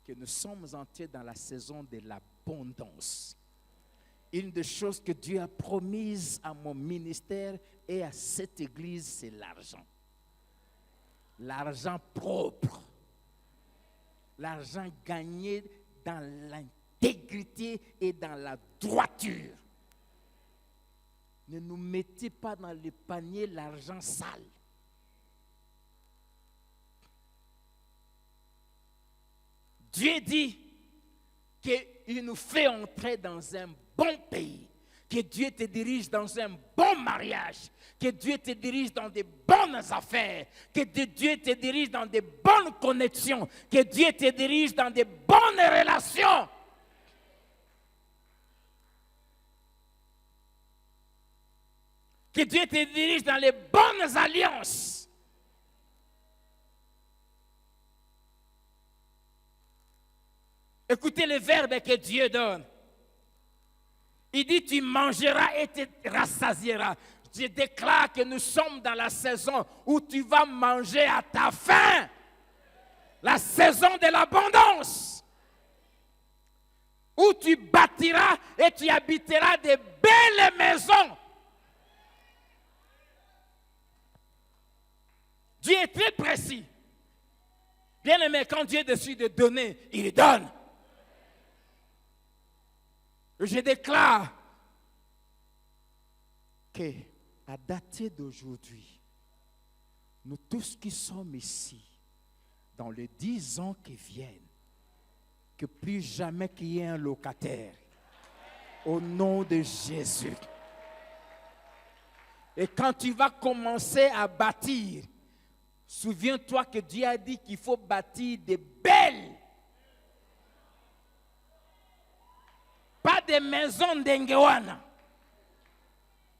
que nous sommes entrés dans la saison de l'abondance. Une des choses que Dieu a promises à mon ministère et à cette église, c'est l'argent. L'argent propre. L'argent gagné dans l'intégrité et dans la droiture. Ne nous mettez pas dans le panier l'argent sale. Dieu dit qu'il nous fait entrer dans un bon pays, que Dieu te dirige dans un bon mariage, que Dieu te dirige dans de bonnes affaires, que Dieu te dirige dans de bonnes connexions, que Dieu te dirige dans de bonnes relations. Que Dieu te dirige dans les bonnes alliances. Écoutez le verbe que Dieu donne. Il dit, tu mangeras et te rassasieras. Je déclare que nous sommes dans la saison où tu vas manger à ta faim. La saison de l'abondance. Où tu bâtiras et tu habiteras de belles maisons. Dieu est très précis. Bien aimé, quand Dieu décide de donner, il donne. Je déclare qu'à dater d'aujourd'hui, nous tous qui sommes ici, dans les 10 ans qui viennent, que plus jamais qu'il y ait un locataire, au nom de Jésus. Et quand tu vas commencer à bâtir, souviens-toi que Dieu a dit qu'il faut bâtir des belles des maisons d'Engewana.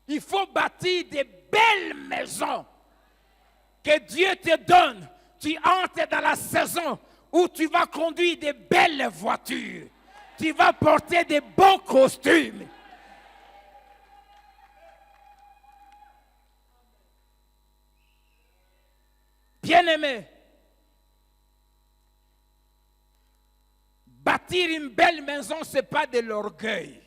Il faut bâtir des belles maisons que Dieu te donne. Tu entres dans la saison où tu vas conduire des belles voitures. Tu vas porter des beaux costumes. Bien-aimé, bâtir une belle maison, ce n'est pas de l'orgueil.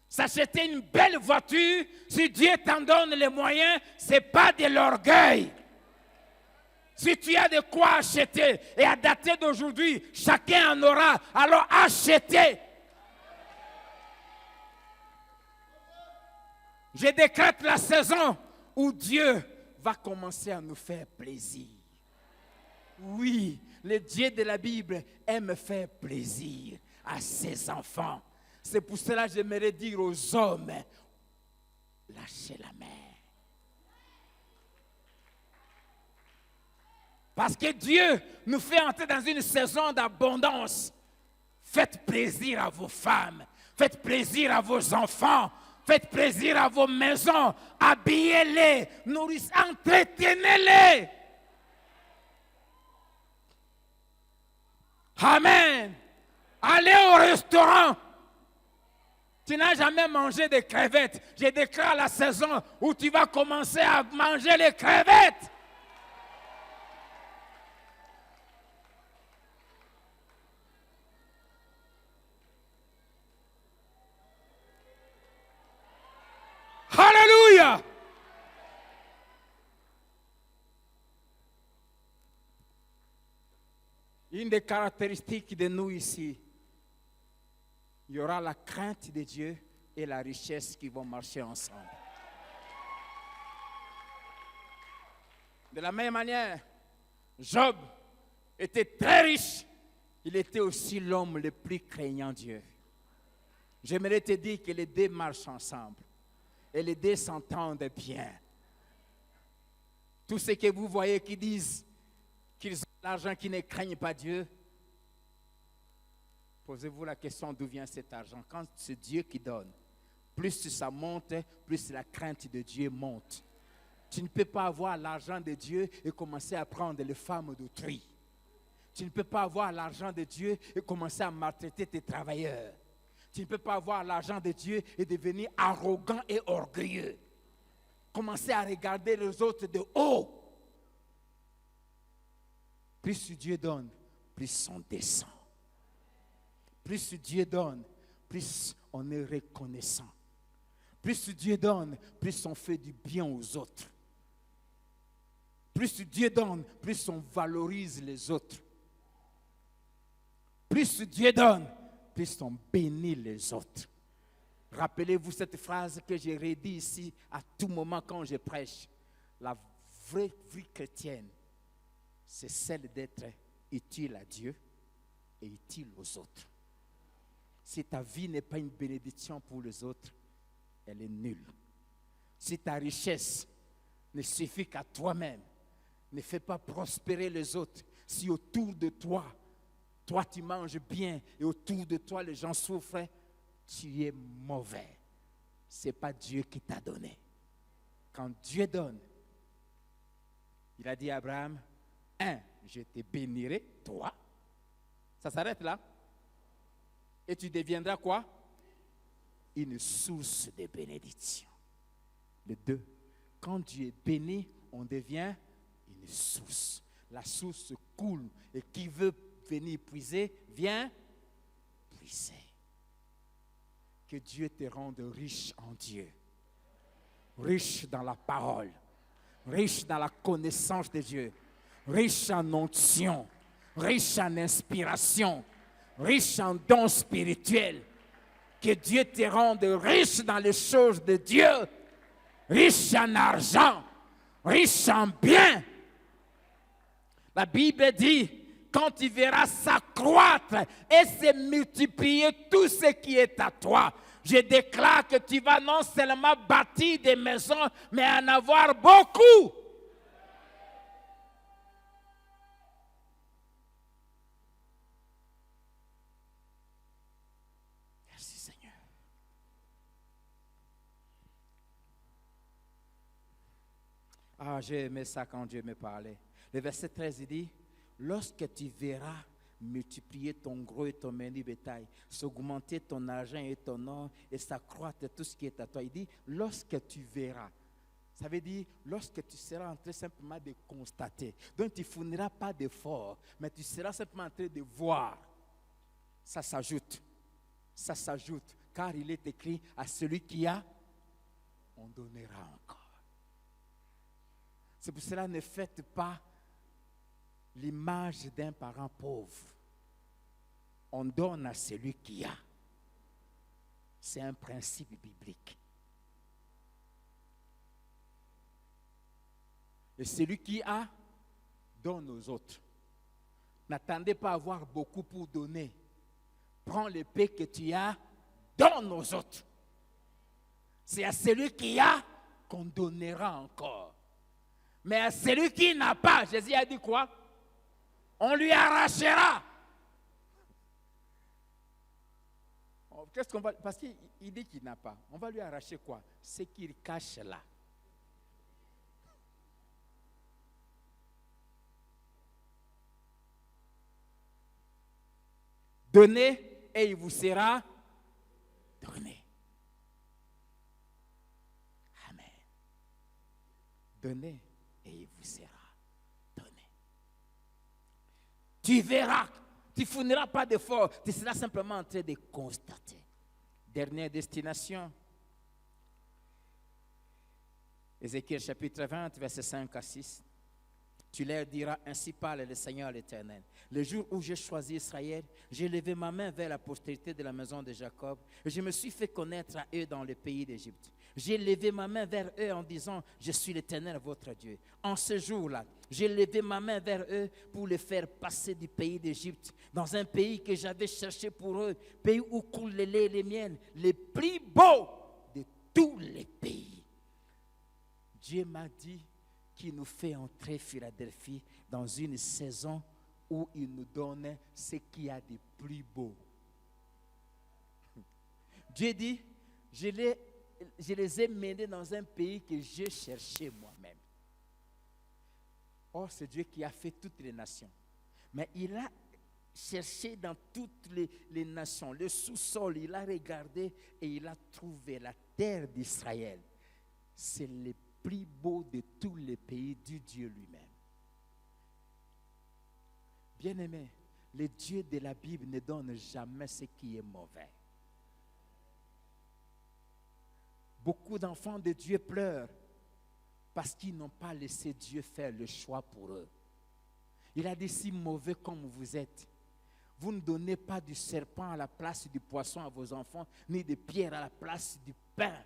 S'acheter une belle voiture, si Dieu t'en donne les moyens, ce n'est pas de l'orgueil. Si tu as de quoi acheter, et à dater d'aujourd'hui, chacun en aura, alors achetez. Je décrète la saison où Dieu va commencer à nous faire plaisir. Oui, le Dieu de la Bible aime faire plaisir à ses enfants. C'est pour cela que j'aimerais dire aux hommes, lâchez la main. Parce que Dieu nous fait entrer dans une saison d'abondance. Faites plaisir à vos femmes, faites plaisir à vos enfants, faites plaisir à vos maisons, habillez-les, nourrissez, entretenez-les. Amen. Allez au restaurant. Tu n'as jamais mangé de crevettes. Je déclare la saison où tu vas commencer à manger les crevettes. Alléluia. Une des caractéristiques de nous ici, il y aura la crainte de Dieu et la richesse qui vont marcher ensemble. De la même manière, Job était très riche. Il était aussi l'homme le plus craignant Dieu. J'aimerais te dire que les deux marchent ensemble. Et les deux s'entendent bien. Tous ceux que vous voyez qui disent qu'ils ont l'argent, qui ne craignent pas Dieu, posez-vous la question d'où vient cet argent. Quand c'est Dieu qui donne, plus ça monte, plus la crainte de Dieu monte. Tu ne peux pas avoir l'argent de Dieu et commencer à prendre les femmes d'autrui. Tu ne peux pas avoir l'argent de Dieu et commencer à maltraiter tes travailleurs. Tu ne peux pas avoir l'argent de Dieu et devenir arrogant et orgueilleux. Commencer à regarder les autres de haut. Plus Dieu donne, plus on descend. Plus Dieu donne, plus on est reconnaissant. Plus Dieu donne, plus on fait du bien aux autres. Plus Dieu donne, plus on valorise les autres. Plus Dieu donne, plus on bénit les autres. Rappelez-vous cette phrase que j'ai redite ici à tout moment quand je prêche. La vraie vie chrétienne, c'est celle d'être utile à Dieu et utile aux autres. Si ta vie n'est pas une bénédiction pour les autres, elle est nulle. Si ta richesse ne suffit qu'à toi-même, ne fais pas prospérer les autres. Si autour de toi, toi tu manges bien et autour de toi les gens souffrent, tu es mauvais. Ce n'est pas Dieu qui t'a donné. Quand Dieu donne, il a dit à Abraham, je te bénirai, toi. Ça s'arrête là. Et tu deviendras quoi? Une source de bénédiction. Le 2, quand Dieu est béni, on devient une source. La source coule et qui veut venir puiser, viens puiser. Que Dieu te rende riche en Dieu, riche dans la parole, riche dans la connaissance de Dieu, riche en onction, riche en inspiration, riche en dons spirituels. Que Dieu te rende riche dans les choses de Dieu, riche en argent, riche en biens. La Bible dit, quand tu verras s'accroître et se multiplier tout ce qui est à toi, je déclare que tu vas non seulement bâtir des maisons, mais en avoir beaucoup. Ah, j'ai aimé ça quand Dieu me parlait. Le verset 13, il dit, lorsque tu verras multiplier ton gros et ton menu bétail, s'augmenter ton argent et ton or, et s'accroître tout ce qui est à toi. Il dit, lorsque tu verras. Ça veut dire, lorsque tu seras en train simplement de constater. Donc, tu ne fourniras pas d'effort, mais tu seras simplement en train de voir. Ça s'ajoute. Ça s'ajoute. Car il est écrit, à celui qui a, on donnera encore. C'est pour cela, ne faites pas l'image d'un parent pauvre. On donne à celui qui a. C'est un principe biblique. Et celui qui a, donne aux autres. N'attendez pas à avoir beaucoup pour donner. Prends le peu que tu as, donne aux autres. C'est à celui qui a qu'on donnera encore. Mais à celui qui n'a pas, Jésus a dit quoi? On lui arrachera. Qu'est-ce qu'on va, parce qu'il dit qu'il n'a pas. On va lui arracher quoi? Ce qu'il cache là. Donnez et il vous sera donné. Amen. Donnez et il vous sera donné. Tu verras, tu ne fourniras pas d'effort, tu seras simplement en train de constater. Dernière destination. Ézéchiel chapitre 20, verset 5 à 6. Tu leur diras, ainsi parle le Seigneur l'Éternel. Le jour où j'ai choisi Israël, j'ai levé ma main vers la postérité de la maison de Jacob et je me suis fait connaître à eux dans le pays d'Égypte. J'ai levé ma main vers eux en disant, je suis l'Éternel votre Dieu. En ce jour-là, j'ai levé ma main vers eux pour les faire passer du pays d'Égypte dans un pays que j'avais cherché pour eux, pays où coulent le lait et les miels, les plus beaux de tous les pays. Dieu m'a dit qu'il nous fait entrer Philadelphie dans une saison où il nous donne ce qu'il y a de plus beau. Dieu dit, je les ai menés dans un pays que j'ai cherché moi-même. Or, c'est Dieu qui a fait toutes les nations. Mais il a cherché dans toutes les nations, le sous-sol, il a regardé et il a trouvé la terre d'Israël. C'est le plus beau de tous les pays du Dieu lui-même. Bien-aimé, le Dieu de la Bible ne donne jamais ce qui est mauvais. Beaucoup d'enfants de Dieu pleurent parce qu'ils n'ont pas laissé Dieu faire le choix pour eux. Il a dit, si mauvais comme vous êtes, vous ne donnez pas du serpent à la place du poisson à vos enfants, ni de pierre à la place du pain.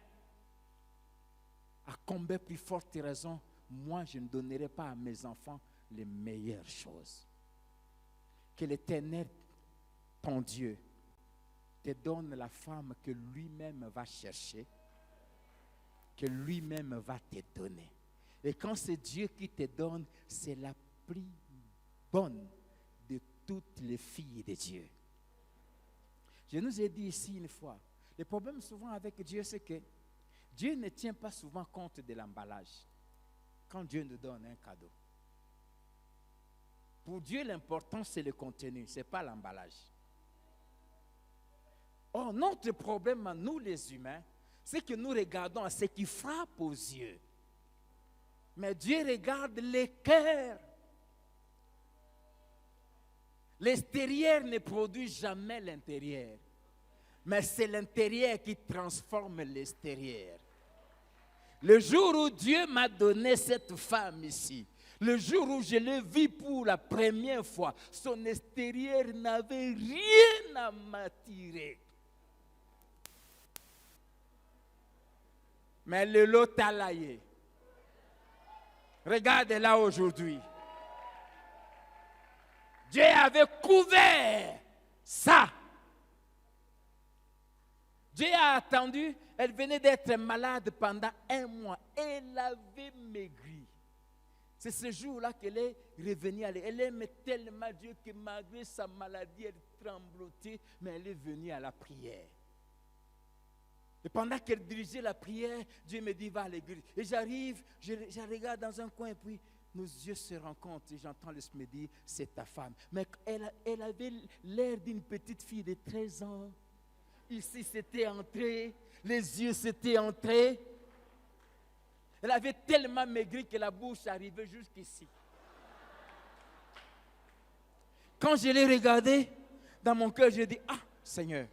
À combien plus forte raison, moi je ne donnerai pas à mes enfants les meilleures choses. Que l'Éternel, ton Dieu, te donne la femme que lui-même va chercher, que lui-même va te donner. Et quand c'est Dieu qui te donne, c'est la plus bonne de toutes les filles de Dieu. Je nous ai dit ici une fois, le problème souvent avec Dieu, c'est que Dieu ne tient pas souvent compte de l'emballage quand Dieu nous donne un cadeau. Pour Dieu, l'important, c'est le contenu, ce n'est pas l'emballage. Or, notre problème à nous les humains, c'est que nous regardons à ce qui frappe aux yeux. Mais Dieu regarde les cœurs. L'extérieur ne produit jamais l'intérieur. Mais c'est l'intérieur qui transforme l'extérieur. Le jour où Dieu m'a donné cette femme ici, le jour où je l'ai vue pour la première fois, son extérieur n'avait rien à m'attirer. Mais le lot a laillé. Regarde-la aujourd'hui. Dieu avait couvert ça. Dieu a attendu, elle venait d'être malade pendant 1 mois. Elle avait maigri. C'est ce jour-là qu'elle est revenue. Elle aimait tellement Dieu que malgré sa maladie, elle tremblotait, mais elle est venue à la prière. Et pendant qu'elle dirigeait la prière, Dieu me dit, va à l'église. Et j'arrive, je regarde dans un coin, et puis nos yeux se rencontrent. Et j'entends l'Esprit me dire, c'est ta femme. Mais elle avait l'air d'une petite fille de 13 ans. Ici, c'était entré. Les yeux s'étaient entrés. Elle avait tellement maigri que la bouche arrivait jusqu'ici. Quand je l'ai regardée, dans mon cœur, j'ai dit, ah, Seigneur.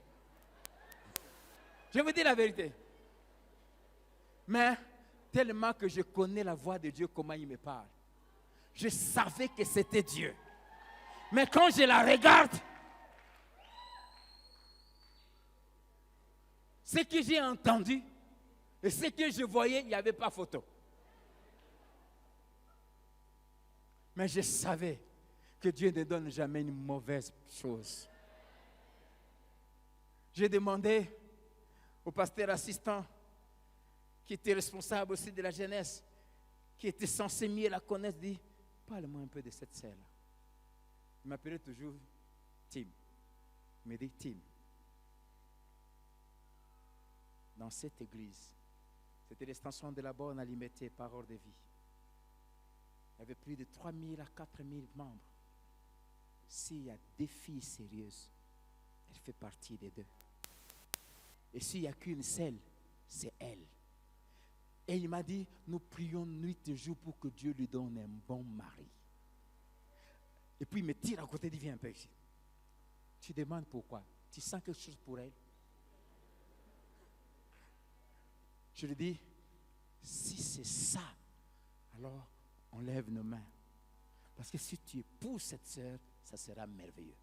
Je vous dis la vérité. Mais tellement que je connais la voix de Dieu, comment il me parle. Je savais que c'était Dieu. Mais quand je la regarde, ce que j'ai entendu et ce que je voyais, il n'y avait pas photo. Mais je savais que Dieu ne donne jamais une mauvaise chose. J'ai demandé au pasteur assistant, qui était responsable aussi de la jeunesse, qui était censé mieux la connaître, dit, parle-moi un peu de cette sœur-là. Il m'appelait toujours Tim. Il me dit, Tim, dans cette église, c'était l'extension de la borne alimentée par ordre de vie. Il y avait plus de 3 000 à 4 000 membres. S'il y a des filles sérieuses, elle fait partie des deux. Et s'il n'y a qu'une seule, c'est elle. Et il m'a dit, nous prions nuit et jour pour que Dieu lui donne un bon mari. Et puis il me tire à côté, il dit, viens un peu ici. Tu demandes pourquoi? Tu sens quelque chose pour elle? Je lui dis, si c'est ça, alors on lève nos mains. Parce que si tu épouses cette sœur, ça sera merveilleux.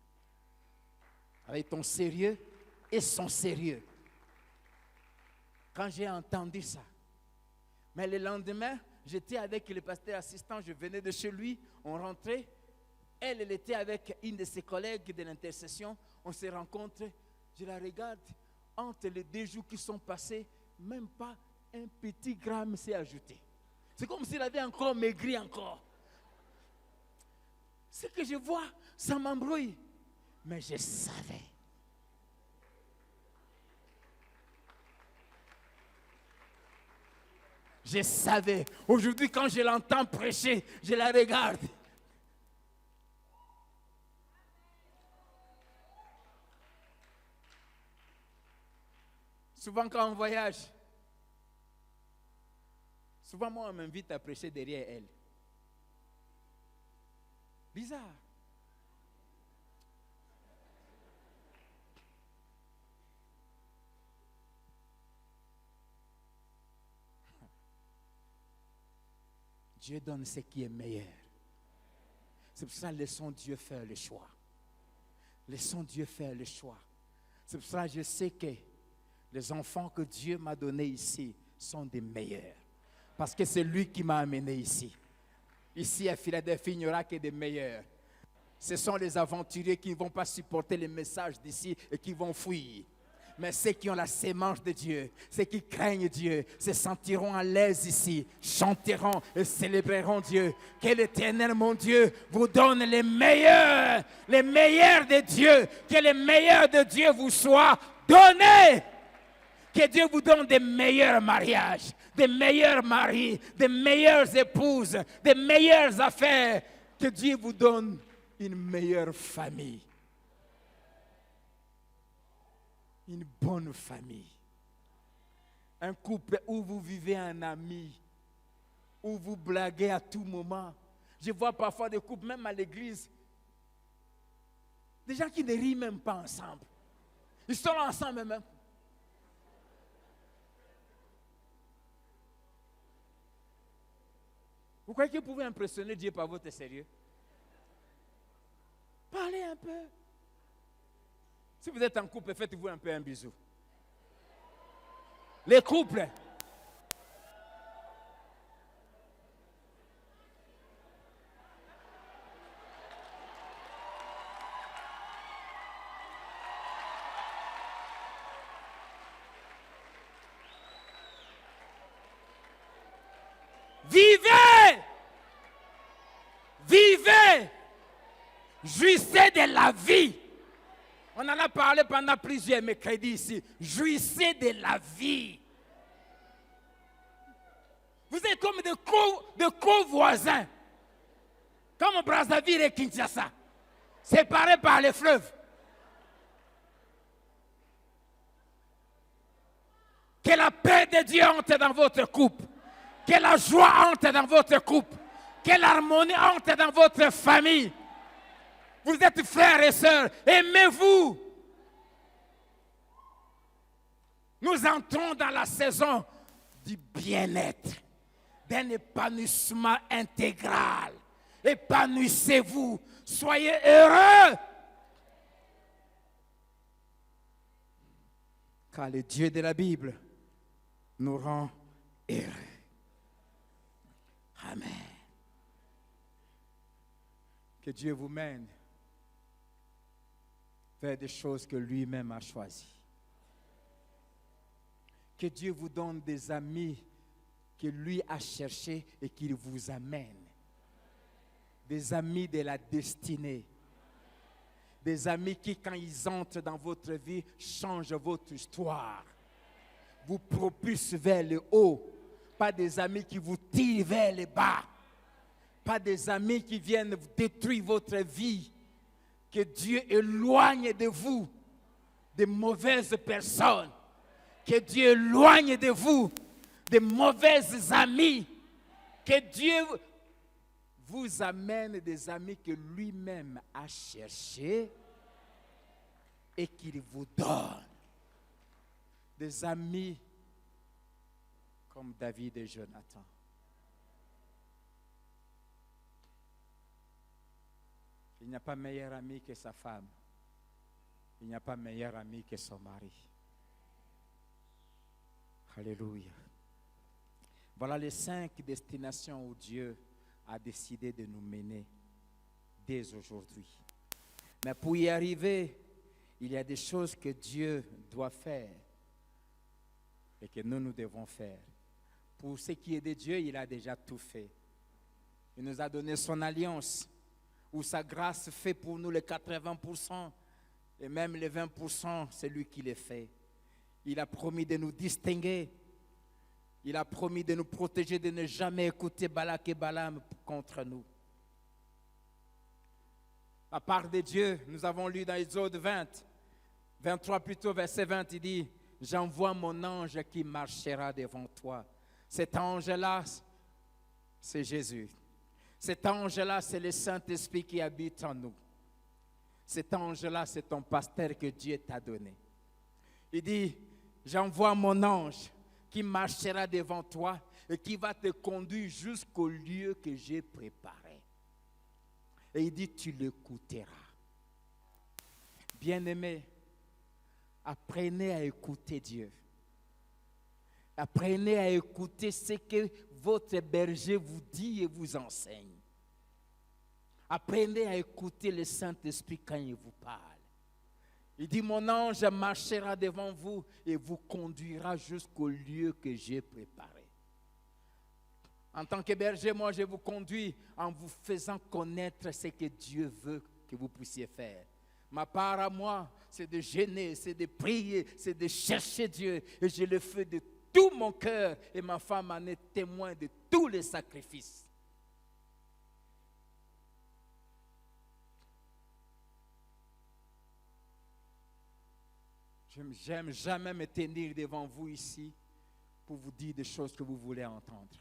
Avec ton sérieux et son sérieux. Quand j'ai entendu ça, mais le lendemain, j'étais avec le pasteur assistant, je venais de chez lui, on rentrait. Elle était avec une de ses collègues de l'intercession, on se rencontre, je la regarde, entre les 2 jours qui sont passés, même pas un petit gramme s'est ajouté. C'est comme s'il avait encore maigri encore. Ce que je vois, ça m'embrouille. Mais je savais. Je savais. Aujourd'hui, quand je l'entends prêcher, je la regarde. Souvent, quand on voyage, souvent, moi, on m'invite à prêcher derrière elle. Bizarre. Dieu donne ce qui est meilleur. C'est pour ça que laissons Dieu faire le choix. Laissons Dieu faire le choix. C'est pour ça que je sais que les enfants que Dieu m'a donnés ici sont des meilleurs. Parce que c'est lui qui m'a amené ici. Ici à Philadelphie, il n'y aura que des meilleurs. Ce sont les aventuriers qui ne vont pas supporter les messages d'ici et qui vont fuir. Mais ceux qui ont la sémence de Dieu, ceux qui craignent Dieu, se sentiront à l'aise ici, chanteront et célébreront Dieu. Que l'Éternel, mon Dieu, vous donne les meilleurs de Dieu. Que les meilleurs de Dieu vous soient donnés. Que Dieu vous donne des meilleurs mariages, des meilleurs maris, des meilleures épouses, des meilleures affaires. Que Dieu vous donne une meilleure famille. Une bonne famille. Un couple où vous vivez en ami, où vous blaguez à tout moment. Je vois parfois des couples, même à l'église, des gens qui ne rient même pas ensemble. Ils sont ensemble même. Vous croyez que vous pouvez impressionner Dieu par votre sérieux? Parlez un peu. Si vous êtes en couple, faites-vous un peu un bisou. Les couples. Vivez! Vivez! Jouissez de la vie! On en a parlé pendant plusieurs mercredis ici. Jouissez de la vie. Vous êtes comme de co-voisins. Comme Brazzaville et Kinshasa. Séparés par les fleuves. Que la paix de Dieu entre dans votre couple. Que la joie entre dans votre couple. Que l'harmonie entre dans votre famille. Vous êtes frères et sœurs. Aimez-vous. Nous entrons dans la saison du bien-être, d'un épanouissement intégral. Épanouissez-vous. Soyez heureux. Car le Dieu de la Bible nous rend heureux. Amen. Que Dieu vous mène vers des choses que lui-même a choisies. Que Dieu vous donne des amis que lui a cherchés et qu'il vous amène. Des amis de la destinée. Des amis qui, quand ils entrent dans votre vie, changent votre histoire. Vous propulsent vers le haut. Pas des amis qui vous tirent vers le bas. Pas des amis qui viennent détruire votre vie. Que Dieu éloigne de vous de mauvaises personnes. Que Dieu éloigne de vous de mauvais amis. Que Dieu vous amène des amis que lui-même a cherchés et qu'il vous donne. Des amis comme David et Jonathan. Il n'y a pas meilleur ami que sa femme. Il n'y a pas meilleur ami que son mari. Alléluia. Voilà les 5 destinations où Dieu a décidé de nous mener dès aujourd'hui. Mais pour y arriver, il y a des choses que Dieu doit faire et que nous devons faire. Pour ce qui est de Dieu, il a déjà tout fait. Il nous a donné son alliance, où sa grâce fait pour nous les 80%, et même les 20%, c'est lui qui les fait. Il a promis de nous distinguer. Il a promis de nous protéger, de ne jamais écouter Balak et Balaam contre nous. À part de Dieu, nous avons lu dans Exode 23 plutôt, verset 20, il dit, « J'envoie mon ange qui marchera devant toi. » Cet ange-là, c'est Jésus. Cet ange-là, c'est le Saint-Esprit qui habite en nous. Cet ange-là, c'est ton pasteur que Dieu t'a donné. Il dit, « J'envoie mon ange qui marchera devant toi et qui va te conduire jusqu'au lieu que j'ai préparé. » Et il dit, tu l'écouteras. Bien-aimés, apprenez à écouter Dieu. Apprenez à écouter ce que votre berger vous dit et vous enseigne. Apprenez à écouter le Saint-Esprit quand il vous parle. Il dit, mon ange marchera devant vous et vous conduira jusqu'au lieu que j'ai préparé. En tant que berger, moi, je vous conduis en vous faisant connaître ce que Dieu veut que vous puissiez faire. Ma part à moi, c'est de gêner, c'est de prier, c'est de chercher Dieu. Et je le fais de tout mon cœur. Et ma femme en est témoin de tous les sacrifices. J'aime jamais me tenir devant vous ici pour vous dire des choses que vous voulez entendre.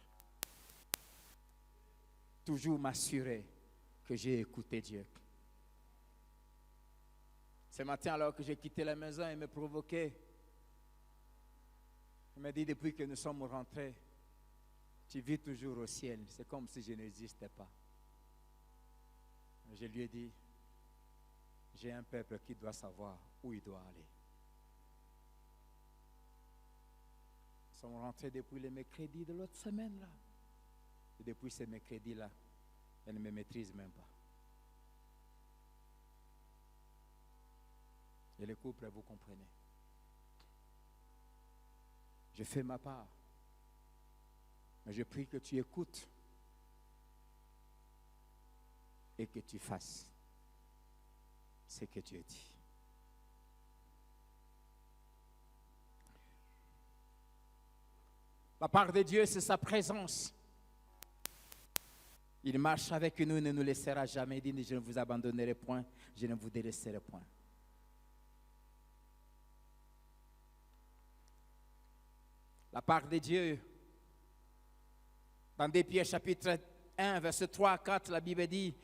Toujours m'assurer que j'ai écouté Dieu. Ce matin, alors que j'ai quitté la maison, il me provoquait. Il m'a dit, depuis que nous sommes rentrés, tu vis toujours au ciel. C'est comme si je n'existais pas. Je lui ai dit, j'ai un peuple qui doit savoir où il doit aller. Nous sommes rentrés depuis le mercredi de l'autre semaine là. Et depuis ce mercredi-là, elle ne me maîtrise même pas. Et les couples, vous comprenez. Je fais ma part. Mais je prie que tu écoutes et que tu fasses ce que Dieu dit. La part de Dieu, c'est sa présence. Il marche avec nous, il ne nous laissera jamais. Il dit, je ne vous abandonnerai point, je ne vous délaisserai point. La part de Dieu, dans 2 Pierre chapitre 1, verset 3 à 4, la Bible dit,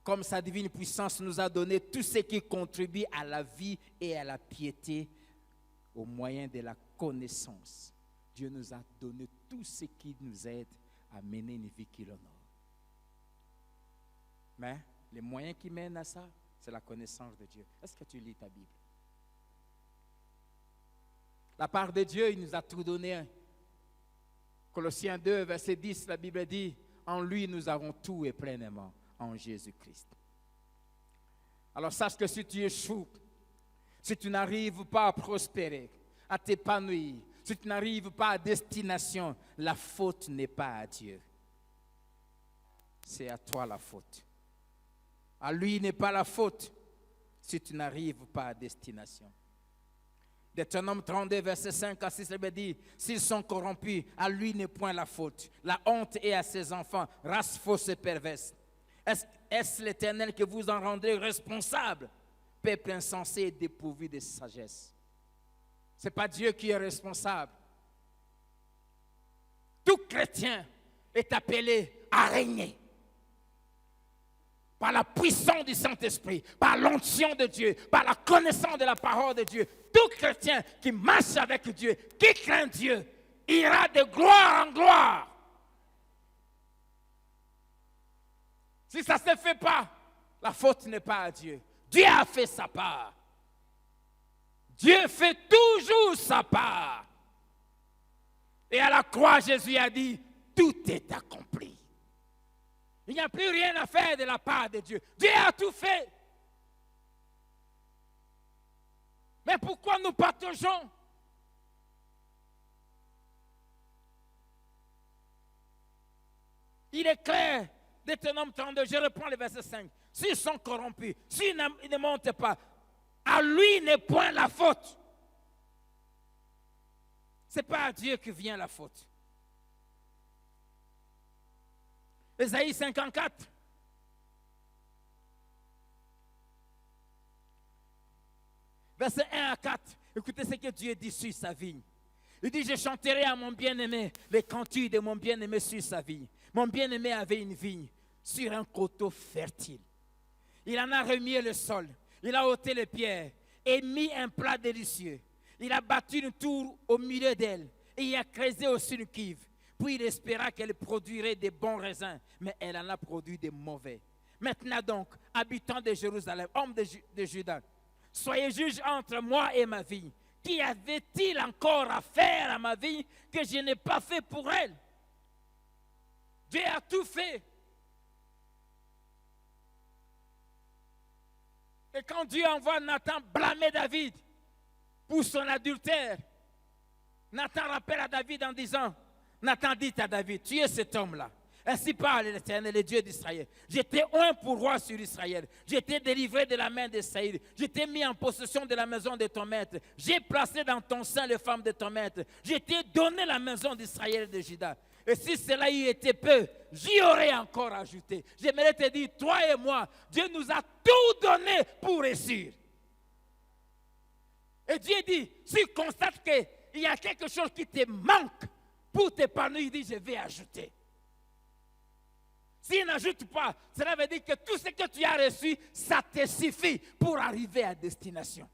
comme sa divine puissance nous a donné tout ce qui contribue à la vie et à la piété au moyen de la connaissance. Dieu nous a donné tout ce qui nous aide à mener une vie qui l'honore. Mais les moyens qui mènent à ça, c'est la connaissance de Dieu. Est-ce que tu lis ta Bible? La part de Dieu, il nous a tout donné. Colossiens 2, verset 10, la Bible dit, en lui nous avons tout et pleinement, en Jésus-Christ. Alors sache que si tu échoues, si tu n'arrives pas à prospérer, à t'épanouir, si tu n'arrives pas à destination, la faute n'est pas à Dieu. C'est à toi la faute. À lui n'est pas la faute si tu n'arrives pas à destination. Deutéronome 32, verset 5 à 6, il dit, s'ils sont corrompus, à lui n'est point la faute. La honte est à ses enfants, race fausse et perverse. Est-ce l'Éternel que vous en rendrez responsable, peuple insensé et dépourvu de sagesse? Ce n'est pas Dieu qui est responsable. Tout chrétien est appelé à régner. Par la puissance du Saint-Esprit, par l'onction de Dieu, par la connaissance de la parole de Dieu. Tout chrétien qui marche avec Dieu, qui craint Dieu, ira de gloire en gloire. Si ça ne se fait pas, la faute n'est pas à Dieu. Dieu a fait sa part. Dieu fait toujours sa part. Et à la croix, Jésus a dit, tout est accompli. Il n'y a plus rien à faire de la part de Dieu. Dieu a tout fait. Mais pourquoi nous partageons? Il est clair, Deutéronome 32, je reprends le verset 5. S'ils sont corrompus, s'ils ne montent pas, à lui n'est point la faute. Ce n'est pas à Dieu que vient la faute. Ésaïe 54. Verset 1 à 4. Écoutez ce que Dieu dit sur sa vigne. Il dit, je chanterai à mon bien-aimé les cantiques de mon bien-aimé sur sa vigne. Mon bien-aimé avait une vigne sur un coteau fertile. Il en a remué le sol. Il a ôté les pierres et mis un plat délicieux. Il a battu une tour au milieu d'elle et il a creusé aussi une cuve. Puis il espéra qu'elle produirait des bons raisins, mais elle en a produit des mauvais. Maintenant donc, habitants de Jérusalem, hommes de Juda, soyez juges entre moi et ma vie. Qu'y avait-il encore à faire à ma vie que je n'ai pas fait pour elle? Dieu a tout fait. Et quand Dieu envoie Nathan blâmer David pour son adultère, Nathan rappelle à David en disant, Nathan dit à David, tu es cet homme-là. Ainsi parle l'Éternel, le Dieu d'Israël. J'étais oint pour roi sur Israël. J'étais délivré de la main de Saïd. J'étais mis en possession de la maison de ton maître. J'ai placé dans ton sein les femmes de ton maître. J'étais donné la maison d'Israël et de Juda. Et si cela y était peu, j'y aurais encore ajouté. J'aimerais te dire, toi et moi, Dieu nous a tout donné pour réussir. Et Dieu dit, si tu constates qu'il y a quelque chose qui te manque pour t'épanouir, il dit, je vais ajouter. S'il n'ajoute pas, cela veut dire que tout ce que tu as reçu, ça te suffit pour arriver à destination.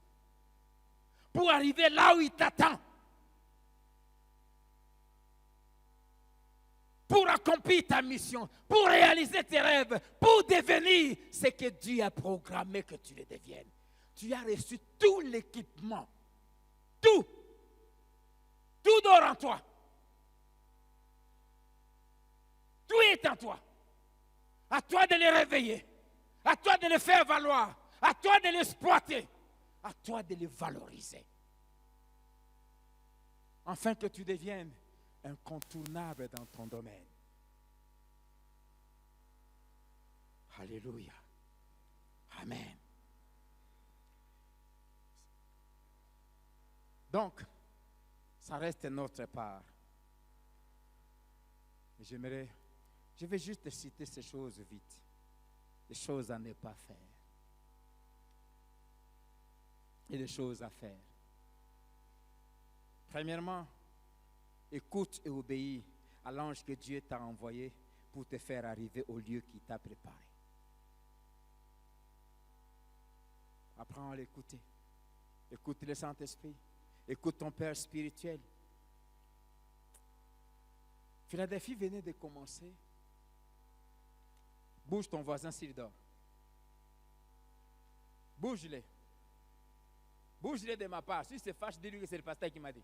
Pour arriver là où il t'attend. Pour accomplir ta mission, pour réaliser tes rêves, pour devenir ce que Dieu a programmé que tu le deviennes. Tu as reçu tout l'équipement. Tout. Tout dort en toi. Tout est en toi. À toi de les réveiller. À toi de les faire valoir. À toi de l'exploiter. À toi de les valoriser. Afin que tu deviennes incontournable dans ton domaine. Alléluia. Amen. Donc, ça reste notre part. Je vais juste citer ces choses vite. Les choses à ne pas faire. Et des choses à faire. Premièrement, écoute et obéis à l'ange que Dieu t'a envoyé pour te faire arriver au lieu qu'il t'a préparé. Apprends à l'écouter. Écoute le Saint-Esprit. Écoute ton Père spirituel. Philadelphie venait de commencer. Bouge ton voisin s'il dort. Bouge-le. Bouge-le de ma part. Si c'est fâche, dis-lui que c'est le pasteur qui m'a dit.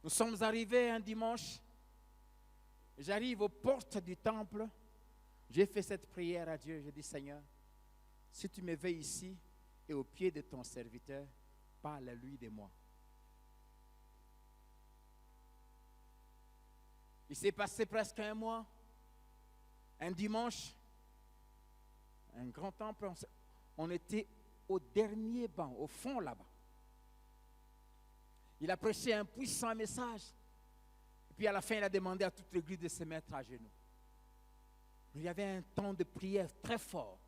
Nous sommes arrivés un dimanche. J'arrive aux portes du temple. J'ai fait cette prière à Dieu. J'ai dit, Seigneur, si tu me veux ici et au pied de ton serviteur, parle à lui de moi. Il s'est passé presque un mois. Un dimanche, un grand temple, on était au dernier banc, au fond là-bas. Il a prêché un puissant message. Et puis à la fin, il a demandé à toute l'église de se mettre à genoux. Il y avait un temps de prière très fort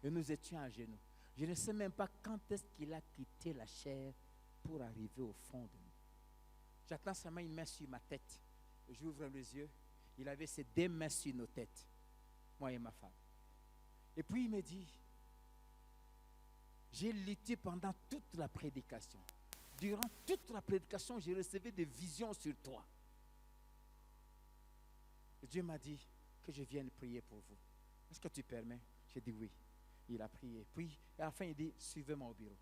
et nous étions à genoux. Je ne sais même pas quand est-ce qu'il a quitté la chair pour arriver au fond de nous. J'attends seulement une main sur ma tête. J'ouvre les yeux. Il avait ses deux mains sur nos têtes, moi et ma femme. Et puis il me dit, j'ai lutté pendant toute la prédication. Durant toute la prédication, j'ai reçu des visions sur toi. Et Dieu m'a dit que je vienne prier pour vous. Est-ce que tu permets? J'ai dit oui. Il a prié. Puis, à la fin, il dit, suivez-moi au bureau.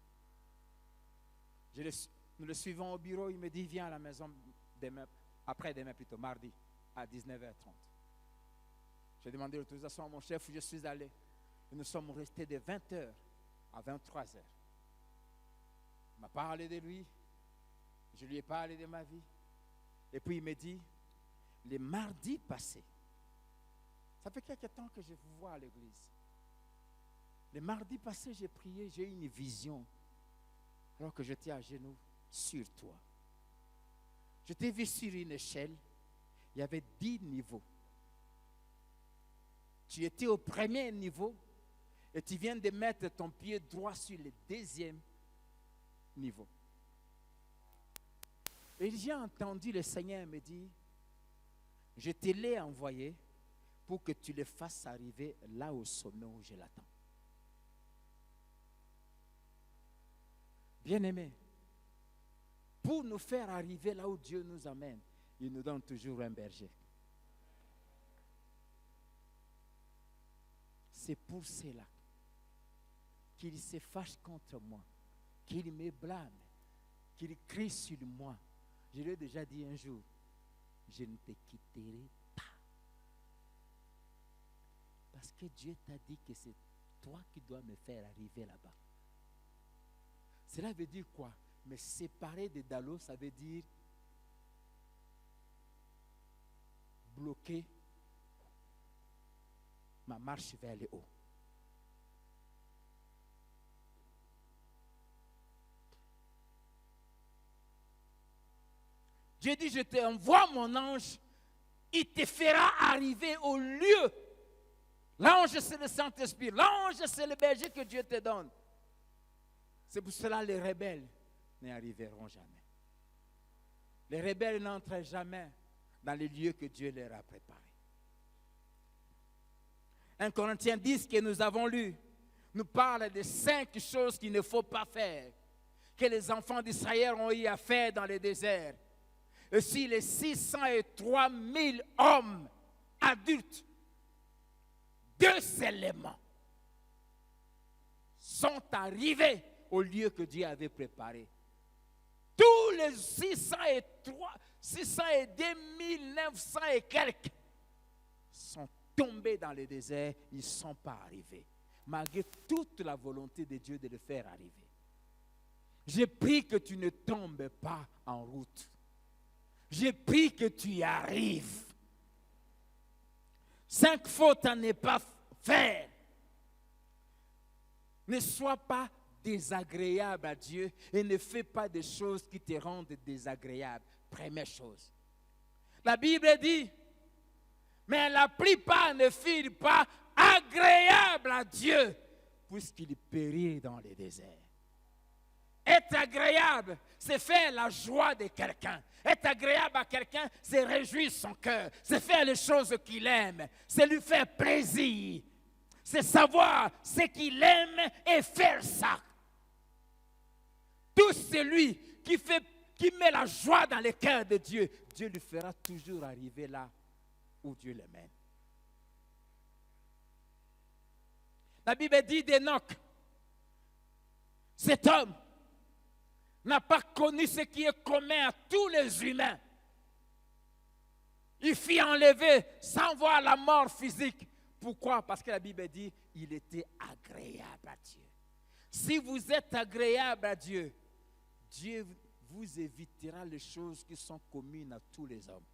Nous le suivons au bureau. Il me dit, viens à la maison demain, après-demain plutôt, mardi, à 19h30. J'ai demandé l'autorisation à mon chef où je suis allé. Et nous sommes restés de 20h à 23h. Il m'a parlé de lui. Je lui ai parlé de ma vie. Et puis il me dit, les mardis passés, ça fait quelque temps que je vous vois à l'église. Les mardis passés, j'ai prié, j'ai eu une vision. Alors que j'étais à genoux sur toi. Je t'ai vu sur une échelle. Il y avait 10 niveaux. Tu étais au premier niveau et tu viens de mettre ton pied droit sur le deuxième niveau. Et j'ai entendu le Seigneur me dire, je te l'ai envoyé pour que tu le fasses arriver là au sommet où je l'attends. Bien-aimé, pour nous faire arriver là où Dieu nous amène, il nous donne toujours un berger. C'est pour cela qu'il se fâche contre moi, qu'il me blâme, qu'il crie sur moi. Je lui ai déjà dit un jour, je ne te quitterai pas. Parce que Dieu t'a dit que c'est toi qui dois me faire arriver là-bas. Cela veut dire quoi? Me séparer de Dalo, ça veut dire bloquer ma marche vers le haut. Dieu dit, je t'envoie mon ange, il te fera arriver au lieu. L'ange, c'est le Saint-Esprit. L'ange, c'est le berger que Dieu te donne. C'est pour cela que les rebelles n'y arriveront jamais. Les rebelles n'entrent jamais dans les lieux que Dieu leur a préparés. 1 Corinthiens 10 que nous avons lu nous parle de 5 choses qu'il ne faut pas faire, que les enfants d'Israël ont eu à faire dans le désert. Et si les 603 000 hommes adultes, 2 éléments, sont arrivés au lieu que Dieu avait préparé. Tous les 602 900 et quelques sont tombés dans le désert, ils ne sont pas arrivés. Malgré toute la volonté de Dieu de le faire arriver. J'ai prie que tu ne tombes pas en route. J'ai prie que tu y arrives. 5 fautes à ne pas faire. Ne sois pas désagréable à Dieu et ne fais pas des choses qui te rendent désagréable. Première chose. La Bible dit, mais la plupart ne furent pas agréables à Dieu puisqu'ils périrent dans le désert. Être agréable, c'est faire la joie de quelqu'un. Être agréable à quelqu'un, c'est réjouir son cœur. C'est faire les choses qu'il aime. C'est lui faire plaisir. C'est savoir ce qu'il aime et faire ça. Tout celui qui met la joie dans le cœur de Dieu, Dieu lui fera toujours arriver là où Dieu le mène. La Bible dit d'Enoch, cet homme n'a pas connu ce qui est commun à tous les humains. Il fut enlevé sans voir la mort physique. Pourquoi? Parce que la Bible dit il était agréable à Dieu. Si vous êtes agréable à Dieu, Dieu vous évitera les choses qui sont communes à tous les hommes.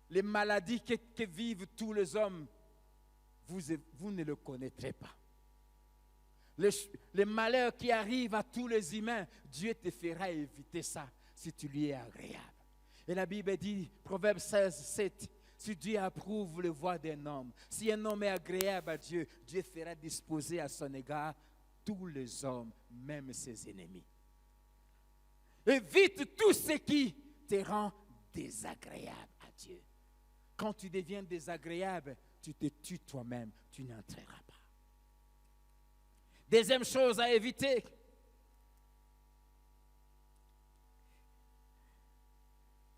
Les maladies que vivent tous les hommes, vous ne le connaîtrez pas. Les malheurs qui arrivent à tous les humains, Dieu te fera éviter ça si tu lui es agréable. Et la Bible dit, Proverbe 16, 7, si Dieu approuve les voies d'un homme, si un homme est agréable à Dieu, Dieu fera disposer à son égard tous les hommes, même ses ennemis. Évite tout ce qui te rend désagréable à Dieu. Quand tu deviens désagréable, tu te tues toi-même, tu n'entreras pas. Deuxième chose à éviter,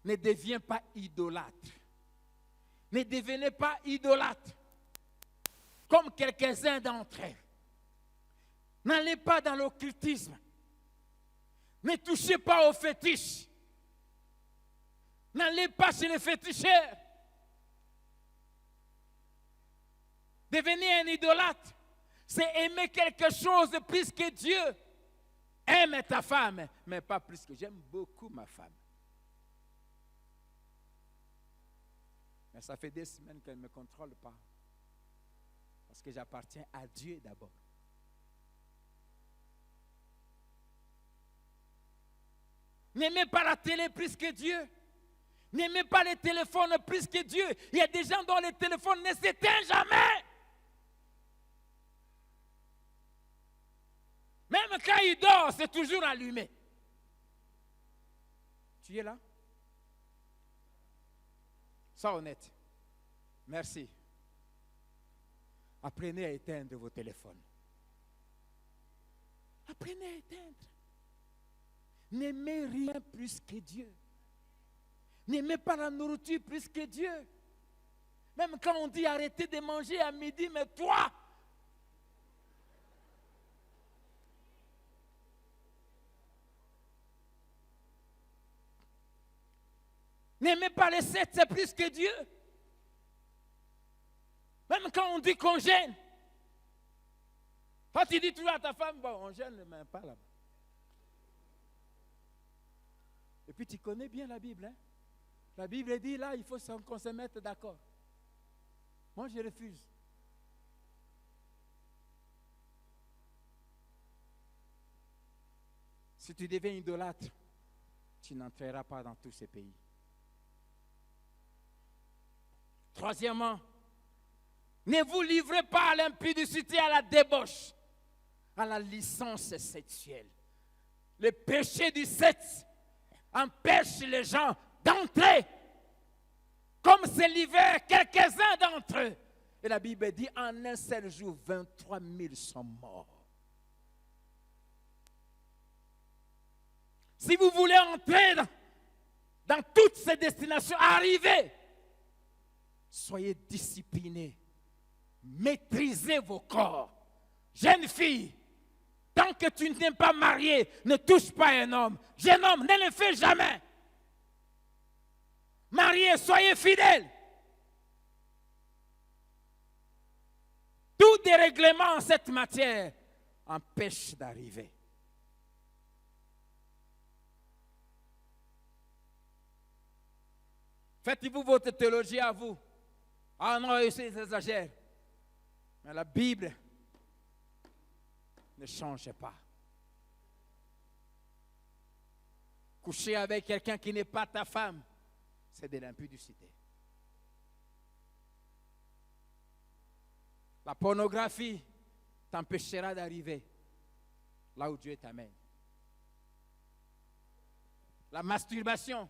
ne deviens pas idolâtre. Ne devenez pas idolâtre, comme quelques-uns d'entre eux. N'allez pas dans l'occultisme. Ne touchez pas aux fétiches. N'allez pas chez les féticheurs. Devenir un idolâtre, c'est aimer quelque chose plus que Dieu. Aime ta femme, mais pas plus que j'aime beaucoup ma femme. Mais ça fait des semaines qu'elle ne me contrôle pas. Parce que j'appartiens à Dieu d'abord. N'aimez pas la télé plus que Dieu. N'aimez pas les téléphones plus que Dieu. Il y a des gens dont les téléphones ne s'éteignent jamais. Même quand il dort, c'est toujours allumé. Tu es là? Sois honnête. Merci. Apprenez à éteindre vos téléphones. Apprenez à éteindre. N'aimez rien plus que Dieu. N'aimez pas la nourriture plus que Dieu. Même quand on dit arrêtez de manger à midi, mais toi, n'aimez pas les sept, c'est plus que Dieu. Même quand on dit qu'on gêne. Quand tu dis toujours à ta femme, bon, on gêne, mais pas là-bas. Et puis tu connais bien la Bible, hein? La Bible dit là, il faut qu'on se mette d'accord. Moi, je refuse. Si tu deviens idolâtre, tu n'entreras pas dans tous ces pays. Troisièmement, ne vous livrez pas à l'impudicité, à la débauche, à la licence sexuelle. Le péché du sexe empêche les gens d'entrer. Comme c'est l'hiver, quelques-uns d'entre eux. Et la Bible dit, en un seul jour, 23 000 sont morts. Si vous voulez entrer dans toutes ces destinations, arrivez. Soyez disciplinés. Maîtrisez vos corps. Jeune fille, tant que tu n'es pas mariée, ne touche pas un homme. Jeune homme, ne le fais jamais. Mariés, soyez fidèles. Tout dérèglement en cette matière empêche d'arriver. Faites-vous votre théologie à vous. Ah non, ici, ils exagèrent. Mais la Bible Ne change pas. Coucher avec quelqu'un qui n'est pas ta femme, c'est de l'impudicité. La pornographie t'empêchera d'arriver là où Dieu t'amène. La masturbation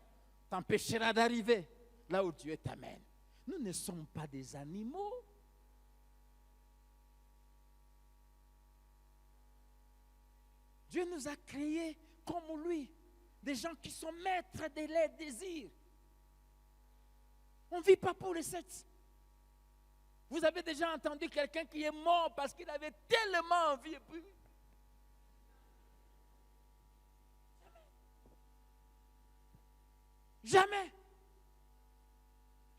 t'empêchera d'arriver là où Dieu t'amène. Nous ne sommes pas des animaux. Dieu nous a créés comme lui, des gens qui sont maîtres de leurs désirs. On ne vit pas pour le sexe. Vous avez déjà entendu quelqu'un qui est mort parce qu'il avait tellement envie et puis... Jamais.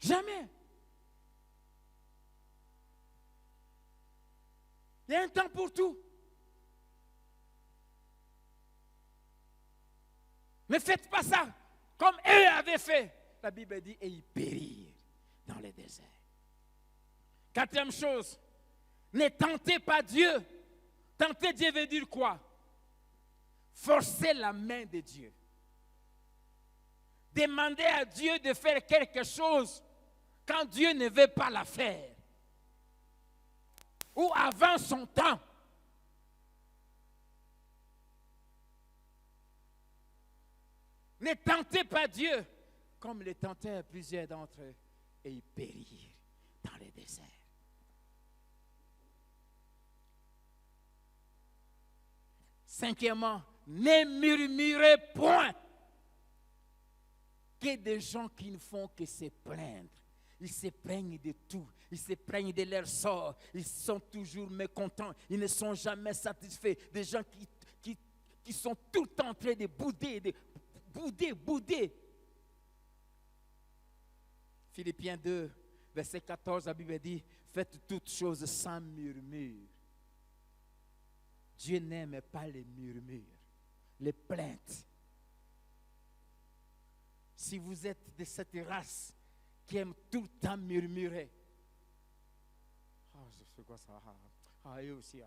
Jamais. Il y a un temps pour tout. Ne faites pas ça comme eux avaient fait. La Bible dit, et ils périrent dans le désert. Quatrième chose, ne tentez pas Dieu. Tenter Dieu veut dire quoi? Forcer la main de Dieu. Demander à Dieu de faire quelque chose quand Dieu ne veut pas la faire. Ou avant son temps. Ne tentez pas Dieu comme le tentèrent plusieurs d'entre eux et ils périrent dans le désert. Cinquièmement, ne murmurez point. Qu'il y ait des gens qui ne font que se plaindre. Ils se plaignent de tout. Ils se plaignent de leur sort. Ils sont toujours mécontents. Ils ne sont jamais satisfaits. Des gens qui sont tout le temps en train de bouder. Philippiens 2, verset 14, la Bible dit, faites toutes choses sans murmure. Dieu n'aime pas les murmures, les plaintes. Si vous êtes de cette race qui aime tout le temps murmurer, c'est quoi ça? Et aussi,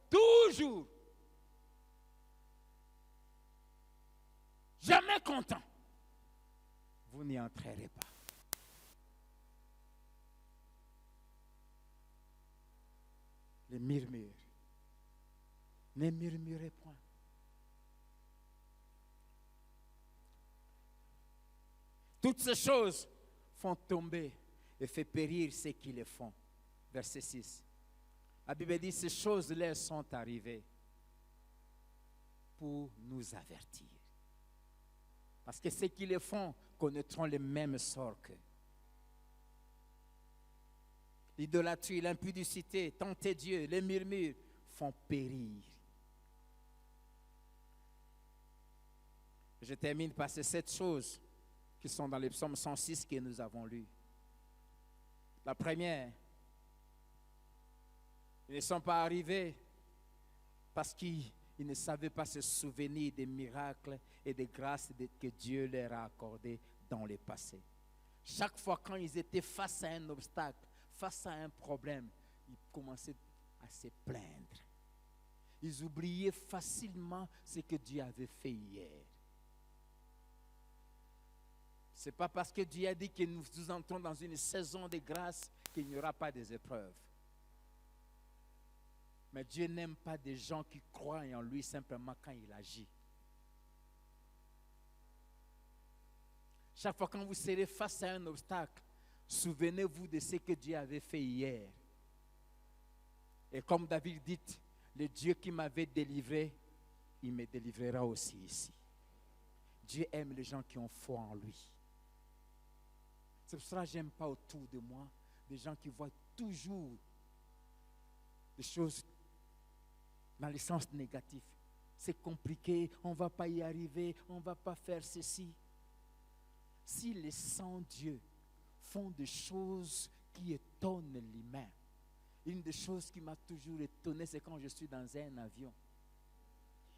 toujours. Jamais content. Vous n'y entrerez pas. Les murmures. Ne murmurez point. Toutes ces choses font tomber et fait périr ceux qui les font. Verset 6. La Bible dit, ces choses-là sont arrivées pour nous avertir. Parce que ceux qui les font connaîtront les mêmes sorts qu'eux. L'idolâtrie, l'impudicité, tenter Dieu, les murmures font périr. Je termine par ces 7 choses qui sont dans les psaumes 106 que nous avons lus. La première, ils ne sont pas arrivés parce qu'ils ne savaient pas se souvenir des miracles et des grâces que Dieu leur a accordées dans le passé. Chaque fois quand ils étaient face à un obstacle, face à un problème, ils commençaient à se plaindre. Ils oubliaient facilement ce que Dieu avait fait hier. Ce n'est pas parce que Dieu a dit que nous entrons dans une saison de grâce qu'il n'y aura pas des épreuves. Mais Dieu n'aime pas des gens qui croient en lui simplement quand il agit. Chaque fois que vous serez face à un obstacle, souvenez-vous de ce que Dieu avait fait hier. Et comme David dit, le Dieu qui m'avait délivré, il me délivrera aussi ici. Dieu aime les gens qui ont foi en lui. C'est pour ça que je n'aime pas autour de moi des gens qui voient toujours des choses dans le sens négatif. C'est compliqué, on ne va pas y arriver, on ne va pas faire ceci. Si les saints dieux font des choses qui étonnent l'humain, une des choses qui m'a toujours étonné, c'est quand je suis dans un avion.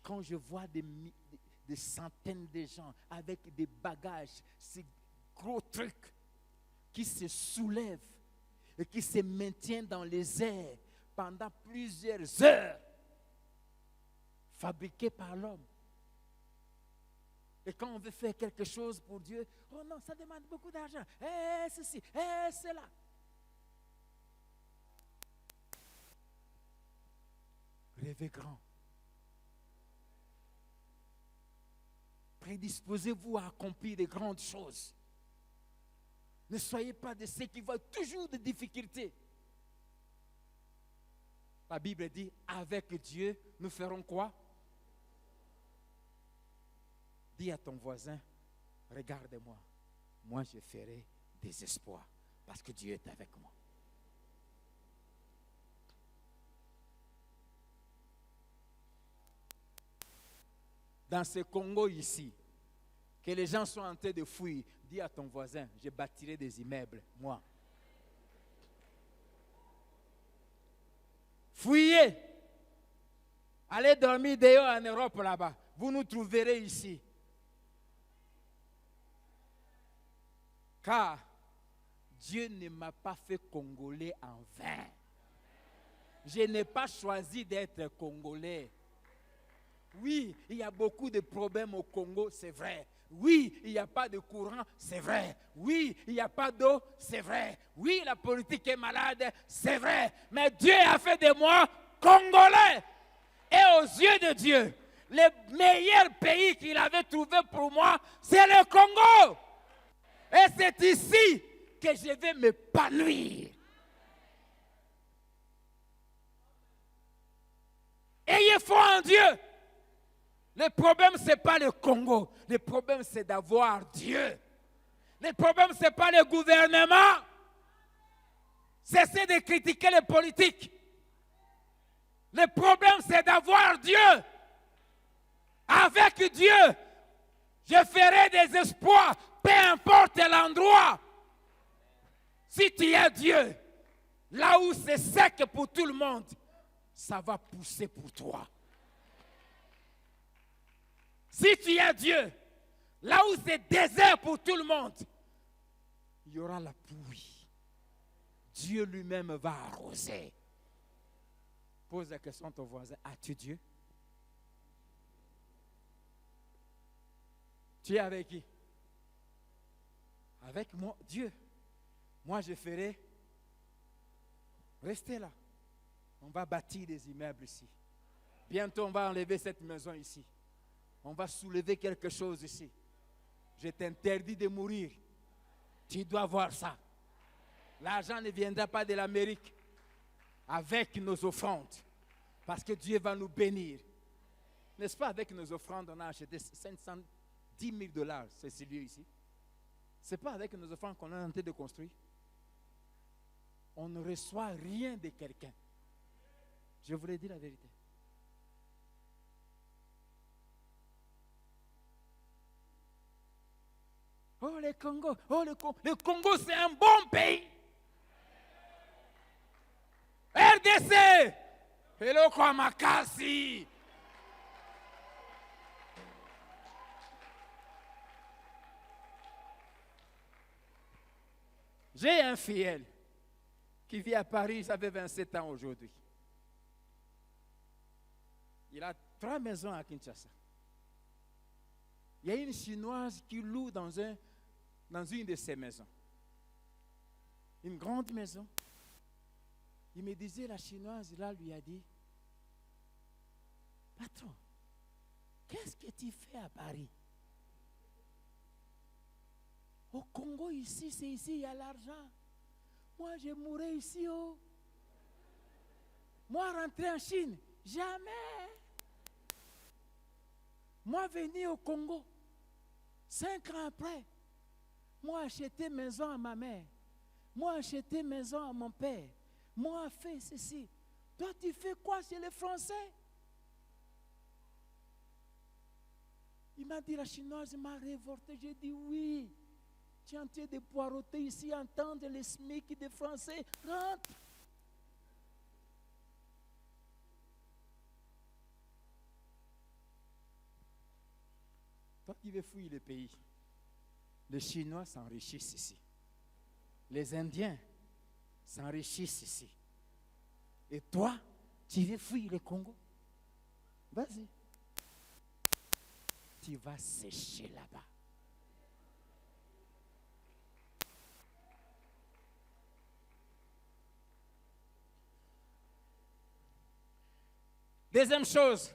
Quand je vois des centaines de gens avec des bagages, ces gros trucs qui se soulèvent et qui se maintiennent dans les airs pendant plusieurs heures, fabriqués par l'homme. Et quand on veut faire quelque chose pour Dieu, oh non, ça demande beaucoup d'argent. Ceci, cela. Rêvez grand. Prédisposez-vous à accomplir de grandes choses. Ne soyez pas de ceux qui voient toujours des difficultés. La Bible dit, avec Dieu, nous ferons quoi? Dis à ton voisin, regarde-moi, moi je ferai des espoirs, parce que Dieu est avec moi. Dans ce Congo ici, que les gens sont en train de fuir, dis à ton voisin, je bâtirai des immeubles, moi. Fuyez. Allez dormir dehors en Europe là-bas. Vous nous trouverez ici. Car Dieu ne m'a pas fait Congolais en vain. Je n'ai pas choisi d'être Congolais. Oui, il y a beaucoup de problèmes au Congo, c'est vrai. Oui, il n'y a pas de courant, c'est vrai. Oui, il n'y a pas d'eau, c'est vrai. Oui, la politique est malade, c'est vrai. Mais Dieu a fait de moi Congolais. Et aux yeux de Dieu, le meilleur pays qu'il avait trouvé pour moi, c'est le Congo. Et c'est ici que je vais m'épanouir. Ayez foi en Dieu. Le problème, ce n'est pas le Congo. Le problème, c'est d'avoir Dieu. Le problème, ce n'est pas le gouvernement. Cessez de critiquer les politiques. Le problème, c'est d'avoir Dieu. Avec Dieu, je ferai des espoirs, peu importe l'endroit. Si tu as Dieu, là où c'est sec pour tout le monde, ça va pousser pour toi. Si tu as Dieu, là où c'est désert pour tout le monde, il y aura la pluie. Dieu lui-même va arroser. Pose la question à ton voisin, as-tu Dieu? Tu es avec qui? Avec moi, Dieu. Moi, je ferai. Restez là. On va bâtir des immeubles ici. Bientôt, on va enlever cette maison ici. On va soulever quelque chose ici. Je t'interdis de mourir. Tu dois voir ça. L'argent ne viendra pas de l'Amérique avec nos offrandes. Parce que Dieu va nous bénir. N'est-ce pas, avec nos offrandes, on a acheté 510 000 $, c'est ce lieu ici. Ce n'est pas avec nos offrandes qu'on est en train de construire. On ne reçoit rien de quelqu'un. Je voulais dire la vérité. Oh, le Congo, le Congo, c'est un bon pays. RDC, hello Kwamakasi. J'ai un filleul qui vit à Paris, ça fait 27 ans aujourd'hui. Il a 3 maisons à Kinshasa. Il y a une Chinoise qui loue dans une de ses maisons. Une grande maison. Il me disait, la Chinoise, là, lui a dit, patron, qu'est-ce que tu fais à Paris? Au Congo, ici, c'est ici, il y a l'argent. Moi, je mourrai ici, oh. Moi, rentrer en Chine, jamais. Moi, venir au Congo, 5 ans après, moi, acheter maison à ma mère. Moi, acheter maison à mon père. Moi, fait ceci. Toi, tu fais quoi chez les Français? Il m'a dit, la Chinoise m'a révolté. J'ai dit oui. Tu es en train de poireauter ici, entendre les SMIC des Français. Rentre. Toi qui veux fuir le pays, les Chinois s'enrichissent ici. Les Indiens s'enrichissent ici. Et toi, tu veux fuir le Congo? Vas-y. Tu vas sécher là-bas. Deuxième chose,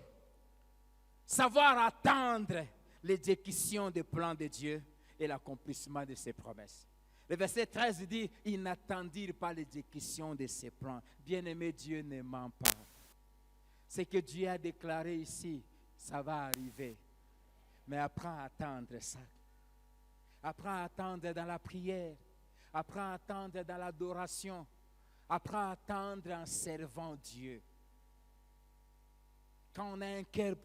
savoir attendre l'exécution des plans de Dieu et l'accomplissement de ses promesses. Le verset 13 dit, ils n'attendirent pas l'exécution de ses plans. Bien-aimé, Dieu ne ment pas. Ce que Dieu a déclaré ici, ça va arriver. Mais apprends à attendre ça. Apprends à attendre dans la prière. Apprends à attendre dans l'adoration. Apprends à attendre en servant Dieu. Quand on a un cœur,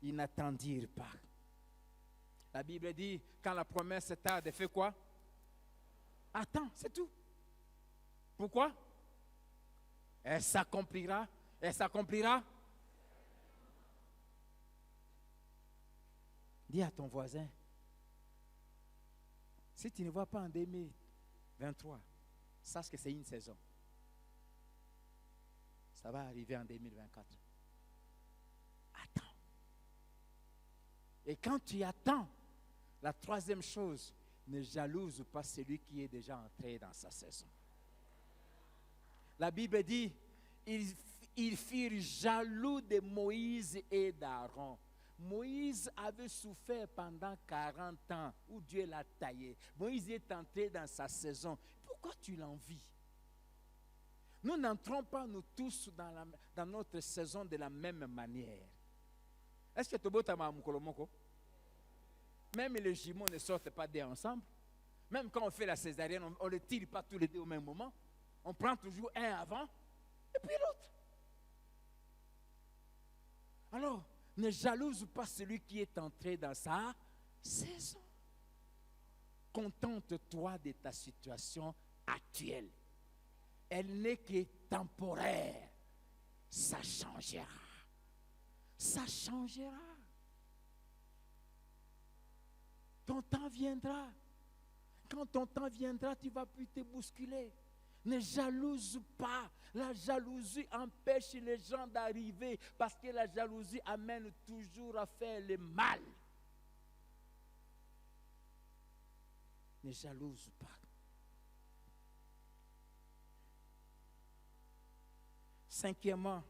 ils n'attendirent pas. La Bible dit, quand la promesse tarde, fais quoi? Attends, c'est tout. Pourquoi? Elle s'accomplira. Elle s'accomplira. Dis à ton voisin, si tu ne vois pas en 2023, sache que c'est une saison. Ça va arriver en 2024. Attends. Et quand tu attends, la troisième chose, ne jalouse pas celui qui est déjà entré dans sa saison. La Bible dit, ils firent jaloux de Moïse et d'Aaron. Moïse avait souffert pendant 40 ans où Dieu l'a taillé. Moïse est entré dans sa saison. Pourquoi tu l'envies? Nous n'entrons pas, nous tous, dans notre saison de la même manière. Est-ce que tu as un même les jumeaux ne sortent pas des ensemble. Même quand on fait la césarienne, on ne les tire pas tous les deux au même moment. On prend toujours un avant et puis l'autre. Alors, ne jalouse pas celui qui est entré dans sa saison. Contente-toi de ta situation actuelle. Elle n'est que temporaire. Ça changera. Ça changera. Ton temps viendra. Quand ton temps viendra, tu ne vas plus te bousculer. Ne jalouse pas. La jalousie empêche les gens d'arriver parce que la jalousie amène toujours à faire le mal. Ne jalouse pas. Cinquièmement,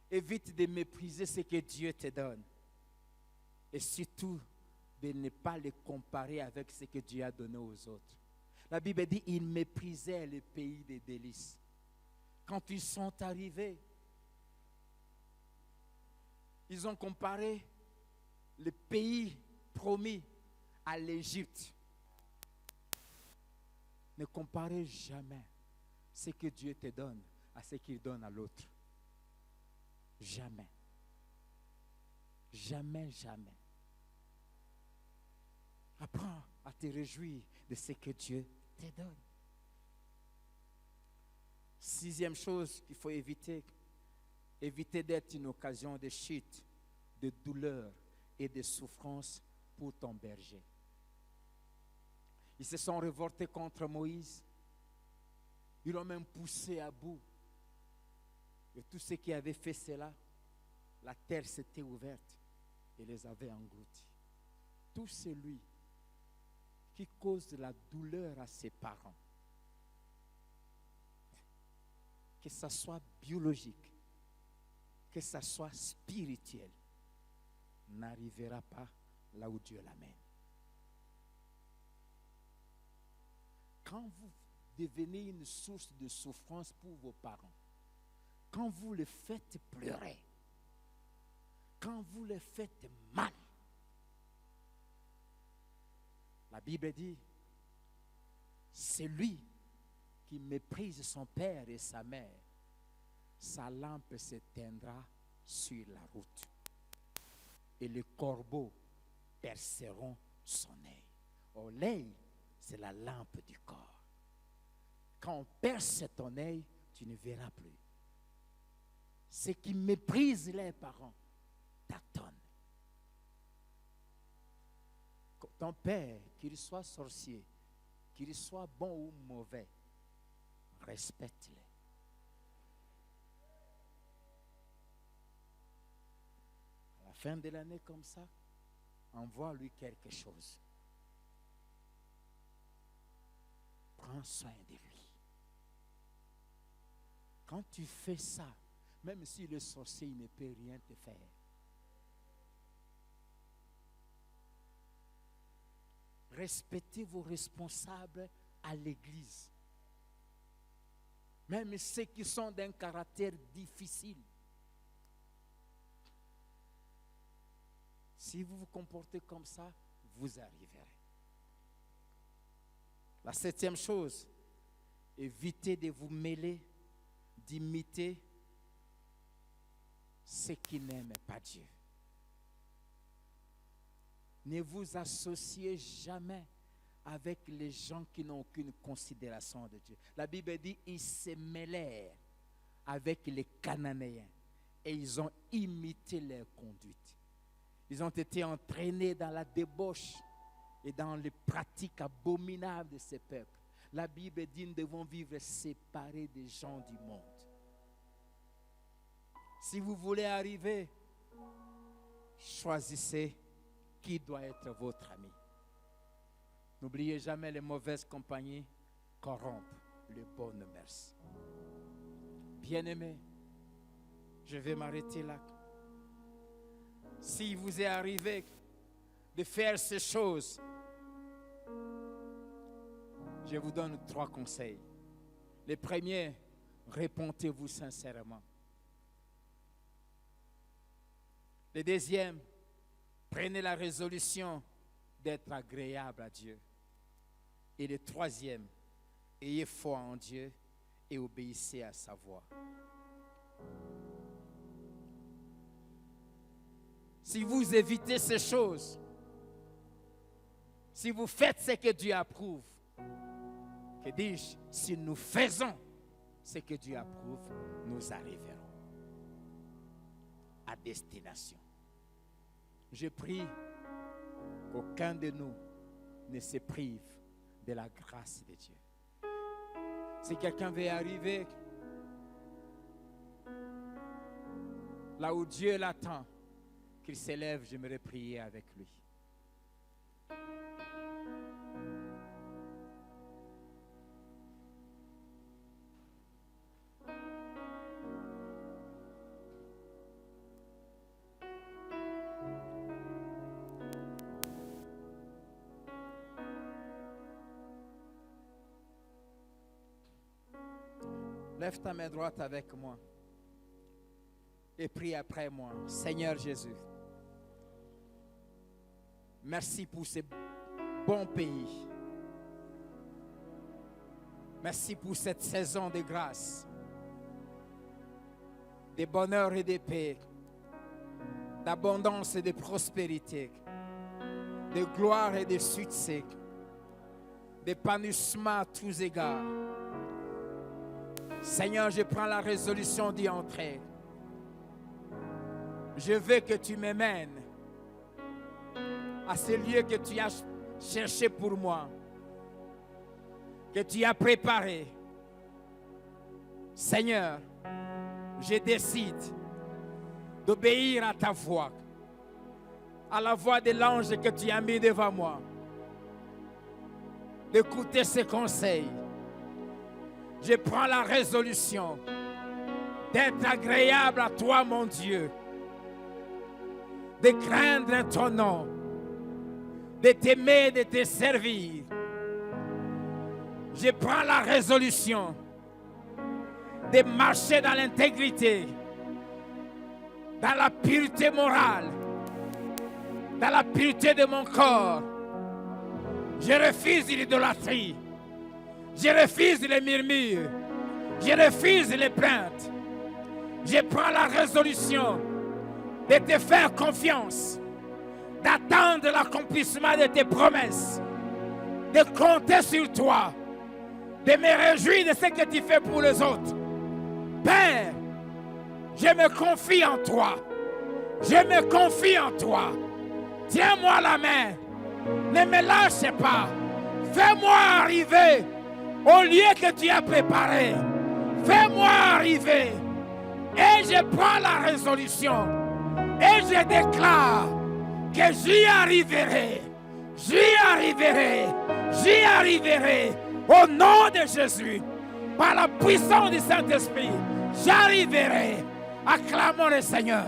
évite de mépriser ce que Dieu te donne. Et surtout, de ne pas le comparer avec ce que Dieu a donné aux autres. La Bible dit, ils méprisaient le pays des délices. Quand ils sont arrivés, ils ont comparé le pays promis à l'Égypte. Ne comparez jamais ce que Dieu te donne à ce qu'il donne à l'autre. Jamais. Jamais, jamais. Apprends à te réjouir de ce que Dieu te donne. Sixième chose qu'il faut éviter, éviter d'être une occasion de chute, de douleur et de souffrance pour ton berger. Ils se sont révoltés contre Moïse. Ils l'ont même poussé à bout. Et tous ceux qui avaient fait cela, la terre s'était ouverte et les avait engloutis. Tout celui qui cause de la douleur à ses parents, que ça soit biologique, que ça soit spirituel, n'arrivera pas là où Dieu l'amène. Quand vous devenez une source de souffrance pour vos parents, quand vous les faites pleurer, quand vous les faites mal, la Bible dit, celui qui méprise son père et sa mère, sa lampe s'éteindra sur la route. Et les corbeaux perceront son œil. Or, l'œil, c'est la lampe du corps. Quand on perce ton œil, tu ne verras plus. Ceux qui méprisent leurs parents tâtonnent. Ton père, qu'il soit sorcier, qu'il soit bon ou mauvais, respecte-les. À la fin de l'année comme ça, envoie-lui quelque chose. Prends soin de lui. Quand tu fais ça, même si le sorcier ne peut rien te faire, respectez vos responsables à l'église. Même ceux qui sont d'un caractère difficile. Si vous vous comportez comme ça, vous arriverez. La 7e chose, évitez de vous mêler, d'imiter ceux qui n'aiment pas Dieu. Ne vous associez jamais avec les gens qui n'ont aucune considération de Dieu. La Bible dit, ils se mêlèrent avec les Cananéens et ils ont imité leur conduite. Ils ont été entraînés dans la débauche et dans les pratiques abominables de ces peuples. La Bible dit, nous devons vivre séparés des gens du monde. Si vous voulez arriver, choisissez qui doit être votre ami. N'oubliez jamais, les mauvaises compagnies corrompent les bonnes mœurs. Bien-aimés, je vais m'arrêter là. Si vous est arrivé de faire ces choses, je vous donne 3 conseils. Le premier, répentez-vous sincèrement. Le deuxième, prenez la résolution d'être agréable à Dieu. Et le troisième, ayez foi en Dieu et obéissez à sa voix. Si vous évitez ces choses, si vous faites ce que Dieu approuve, que dis-je, si nous faisons ce que Dieu approuve, nous arriverons à destination. Je prie qu'aucun de nous ne se prive de la grâce de Dieu. Si quelqu'un veut arriver là où Dieu l'attend, qu'il s'élève, j'aimerais prier avec lui. Lève ta main droite avec moi et prie après moi. Seigneur Jésus, merci pour ce bon pays. Merci pour cette saison de grâce, de bonheur et de paix, d'abondance et de prospérité, de gloire et de succès, d'épanouissement à tous égards. Seigneur, je prends la résolution d'y entrer. Je veux que tu me mènes à ce lieu que tu as cherché pour moi, que tu as préparé. Seigneur, je décide d'obéir à ta voix, à la voix de l'ange que tu as mis devant moi, d'écouter ses conseils. Je prends la résolution d'être agréable à toi, mon Dieu, de craindre ton nom, de t'aimer, de te servir. Je prends la résolution de marcher dans l'intégrité, dans la pureté morale, dans la pureté de mon corps. Je refuse l'idolâtrie. Je refuse les murmures. Je refuse les plaintes. Je prends la résolution de te faire confiance, d'attendre l'accomplissement de tes promesses, de compter sur toi, de me réjouir de ce que tu fais pour les autres. Père, je me confie en toi. Je me confie en toi. Tiens-moi la main. Ne me lâche pas. Fais-moi arriver au lieu que tu as préparé. Fais-moi arriver. Et je prends la résolution. Et je déclare que j'y arriverai. J'y arriverai. J'y arriverai. Au nom de Jésus. Par la puissance du Saint-Esprit. J'arriverai. Acclamons le Seigneur.